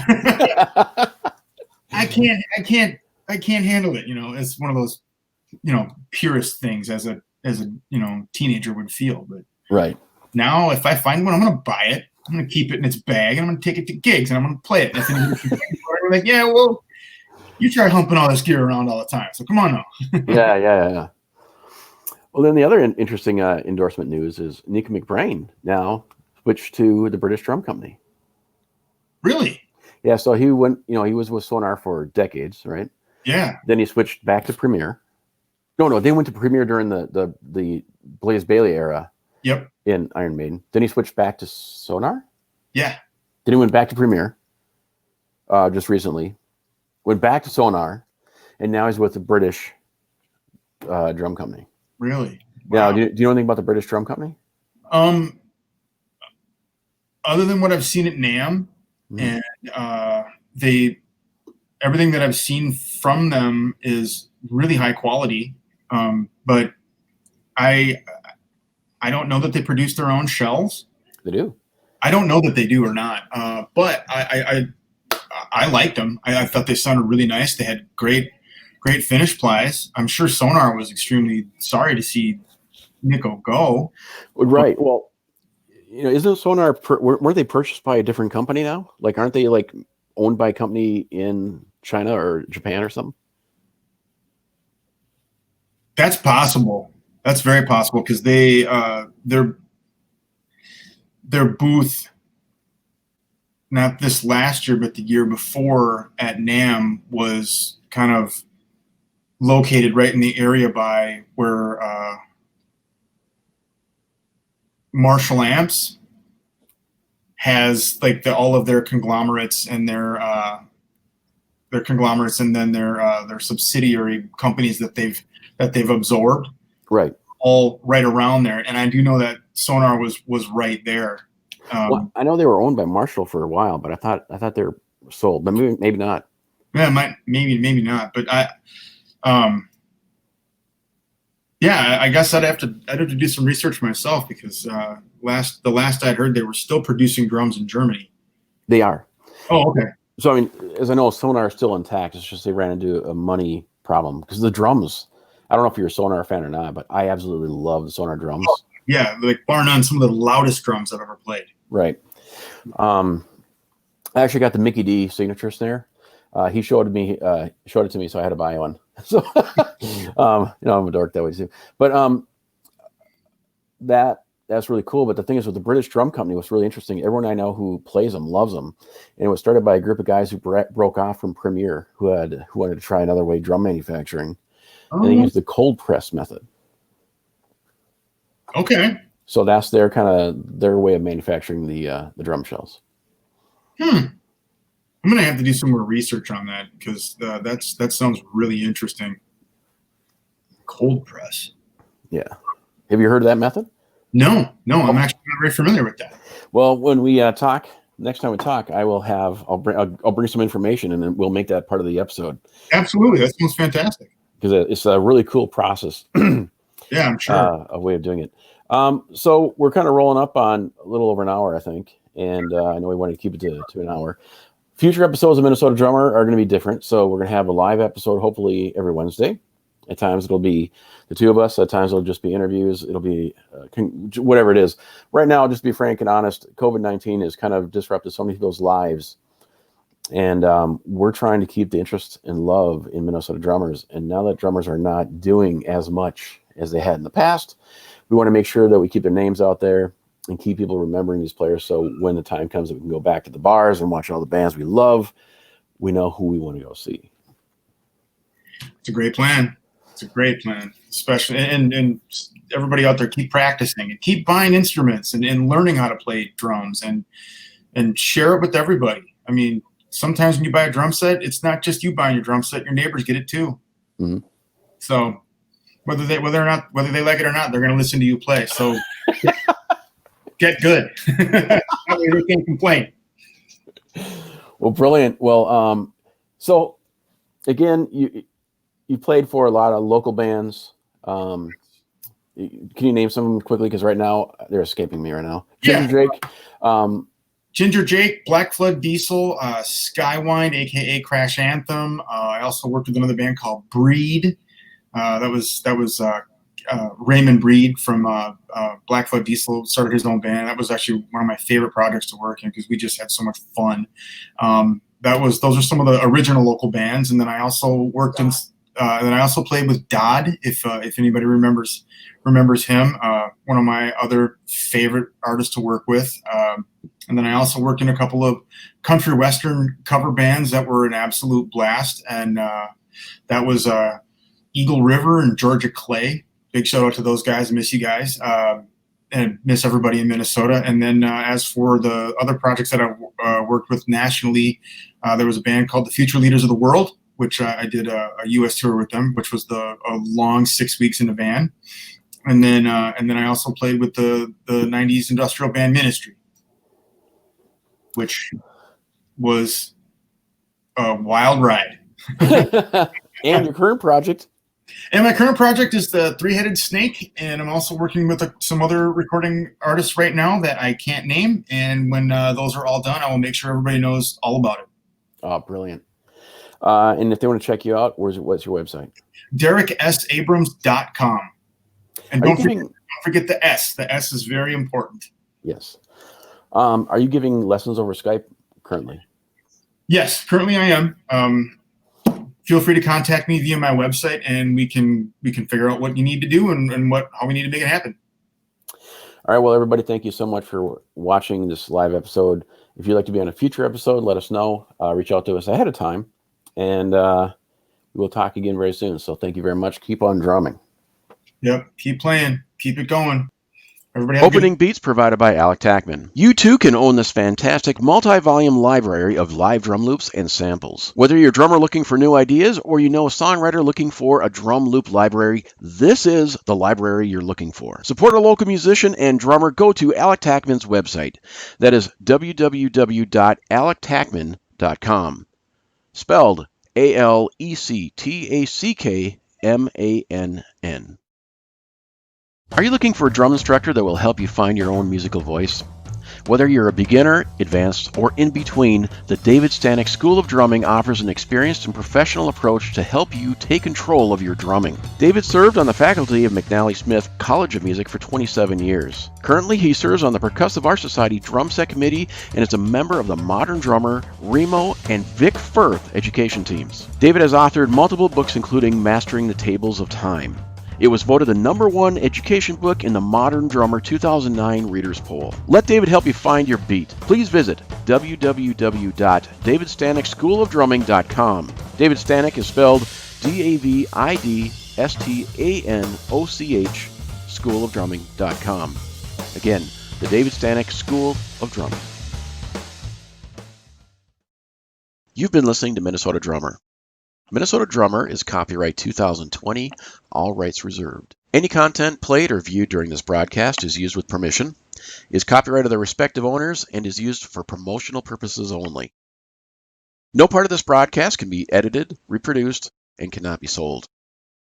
I can't handle it. You know, it's one of those, you know, purist things as a, you know, teenager would feel. But right now, if I find one, I'm going to buy it. I'm going to keep it in its bag, and I'm going to take it to gigs, and I'm going to play it. And we're like, yeah, well, you try humping all this gear around all the time, so come on now. Yeah. Well, then the other interesting endorsement news is Nico McBrain now switched to the British Drum Company. Really? Yeah, so he went, you know, he was with Sonar for decades, right? Yeah. Then he switched back to Premier. No, they went to Premier during the Blaze Bayley era. Yep. In Iron Maiden. Then he switched back to Sonar. Yeah. Then he went back to Premier just recently. Went back to Sonar, and now he's with the British Drum Company. Really? Wow. Yeah. Do you know anything about the British Drum Company? Other than what I've seen at NAMM, and everything that I've seen from them is really high quality. But I don't know that they produce their own shells. They do. I don't know that they do or not. But I liked them. I thought they sounded really nice. They had great finish plies. I'm sure Sonar was extremely sorry to see Nico go. Right. Well, you know, isn't Sonar weren't they purchased by a different company now? Like, aren't they like owned by a company in China or Japan or something? That's possible. That's very possible, because they their booth, not this last year, but the year before at NAMM, was kind of located right in the area by where Marshall Amps has like all of their conglomerates and their conglomerates, and then their subsidiary companies that they've absorbed, Right. all right around there. And I do know that Sonar was right there. Well, I know they were owned by Marshall for a while, but I thought they were sold, but maybe not. Yeah, maybe not. But I guess I'd have to do some research myself, because the last I'd heard, they were still producing drums in Germany. They are. Oh, okay. So, I mean, as I know, Sonar is still intact. It's just they ran into a money problem, because the drums, I don't know if you're a Sonar fan or not, but I absolutely love the Sonar drums. Oh, yeah, like bar none, some of the loudest drums I've ever played. Right. I actually got the Mickey D signature snare. He showed it to me, so I had to buy one. So, I'm a dork that way too. But that's really cool. But the thing is, with the British Drum Company, what's really interesting, everyone I know who plays them loves them, and it was started by a group of guys who broke off from Premier, who wanted to try another way drum manufacturing, and they used the cold press method. Okay. So that's their way of manufacturing the drum shells. I'm gonna have to do some more research on that, because that sounds really interesting. Cold press. Yeah. Have you heard of that method? No, I'm actually not very familiar with that. Well, when we next time we talk, I'll bring some information, and then we'll make that part of the episode. Absolutely, that sounds fantastic. Because it's a really cool process. Yeah, I'm sure. A way of doing it. So we're kind of rolling up on a little over an hour, I think, and I know we wanted to keep it to an hour. Future episodes of Minnesota Drummer are going to be different, so we're going to have a live episode hopefully every Wednesday. At times it'll be the two of us. At times it'll just be interviews. It'll be whatever it is. Right now, I'll just be frank and honest. COVID-19 has kind of disrupted so many people's lives, and we're trying to keep the interest and love in Minnesota drummers. And now that drummers are not doing as much as they had in the past, we want to make sure that we keep their names out there and keep people remembering these players. So when the time comes that we can go back to the bars and watch all the bands we love, we know who we want to go see. It's a great plan. It's a great plan, especially, and everybody out there, keep practicing and keep buying instruments and learning how to play drums and share it with everybody. I mean, sometimes when you buy a drum set, it's not just you buying your drum set, your neighbors get it too. Mm-hmm. So whether they like it or not, they're going to listen to you play. So get good. They can't complain. Well, brilliant. Well, so again, you played for a lot of local bands. Can you name some of them quickly? Because right now they're escaping me right now. Gingerjake. Gingerjake, Black Flood Diesel, Skywind, aka Crash Anthem. I also worked with another band called Breed. That was Raymond Breed from Black Flood Diesel started his own band. That was actually one of my favorite projects to work in, because we just had so much fun. Those are some of the original local bands, and then I also worked in. Then I also played with Dodd, if anybody remembers him, one of my other favorite artists to work with. And then I also worked in a couple of country western cover bands that were an absolute blast. And that was Eagle River and Georgia Clay. Big shout out to those guys. Miss you guys. And miss everybody in Minnesota. And then as for the other projects that I've worked with nationally, there was a band called the Future Leaders of the World, which I did a U.S. tour with them, which was a long 6 weeks in a van. And then I also played with the 90s industrial band Ministry, which was a wild ride. And your current project? And my current project is the Three-Headed Snake, and I'm also working with some other recording artists right now that I can't name. And when those are all done, I will make sure everybody knows all about it. Oh, brilliant. And if they want to check you out, what's your website? DerekSAbrams.com. And don't forget the S. The S is very important. Yes. Are you giving lessons over Skype currently? Yes, currently I am. Feel free to contact me via my website, and we can figure out what you need to do and how we need to make it happen. All right. Well, everybody, thank you so much for watching this live episode. If you'd like to be on a future episode, let us know. Reach out to us ahead of time, and we'll talk again very soon. So thank you very much. Keep on drumming. Yep. Keep playing. Keep it going. Everybody have a good Opening beats provided by Alec Tackman. You too can own this fantastic multi-volume library of live drum loops and samples. Whether you're a drummer looking for new ideas or you know a songwriter looking for a drum loop library, this is the library you're looking for. Support a local musician and drummer. Go to Alec Tackman's website. That is www.alectackman.com. Spelled ALECTACKMANN. Are you looking for a drum instructor that will help you find your own musical voice? Whether you're a beginner, advanced, or in between, the David Stanek School of Drumming offers an experienced and professional approach to help you take control of your drumming. David served on the faculty of McNally Smith College of Music for 27 years. Currently, he serves on the Percussive Art Society Drum Set Committee and is a member of the Modern Drummer, Remo, and Vic Firth education teams. David has authored multiple books including Mastering the Tables of Time. It was voted the #1 education book in the Modern Drummer 2009 Readers Poll. Let David help you find your beat. Please visit www.davidstanekschoolofdrumming.com. David Stanek is spelled DAVIDSTANOCH, schoolofdrumming.com. Again, the David Stanek School of Drumming. You've been listening to Minnesota Drummer. Minnesota Drummer is copyright 2020, all rights reserved. Any content played or viewed during this broadcast is used with permission, is copyright of the respective owners, and is used for promotional purposes only. No part of this broadcast can be edited, reproduced, and cannot be sold.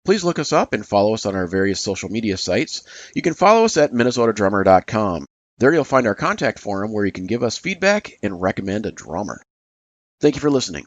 Please look us up and follow us on our various social media sites. You can follow us at minnesotadrummer.com. There you'll find our contact forum where you can give us feedback and recommend a drummer. Thank you for listening.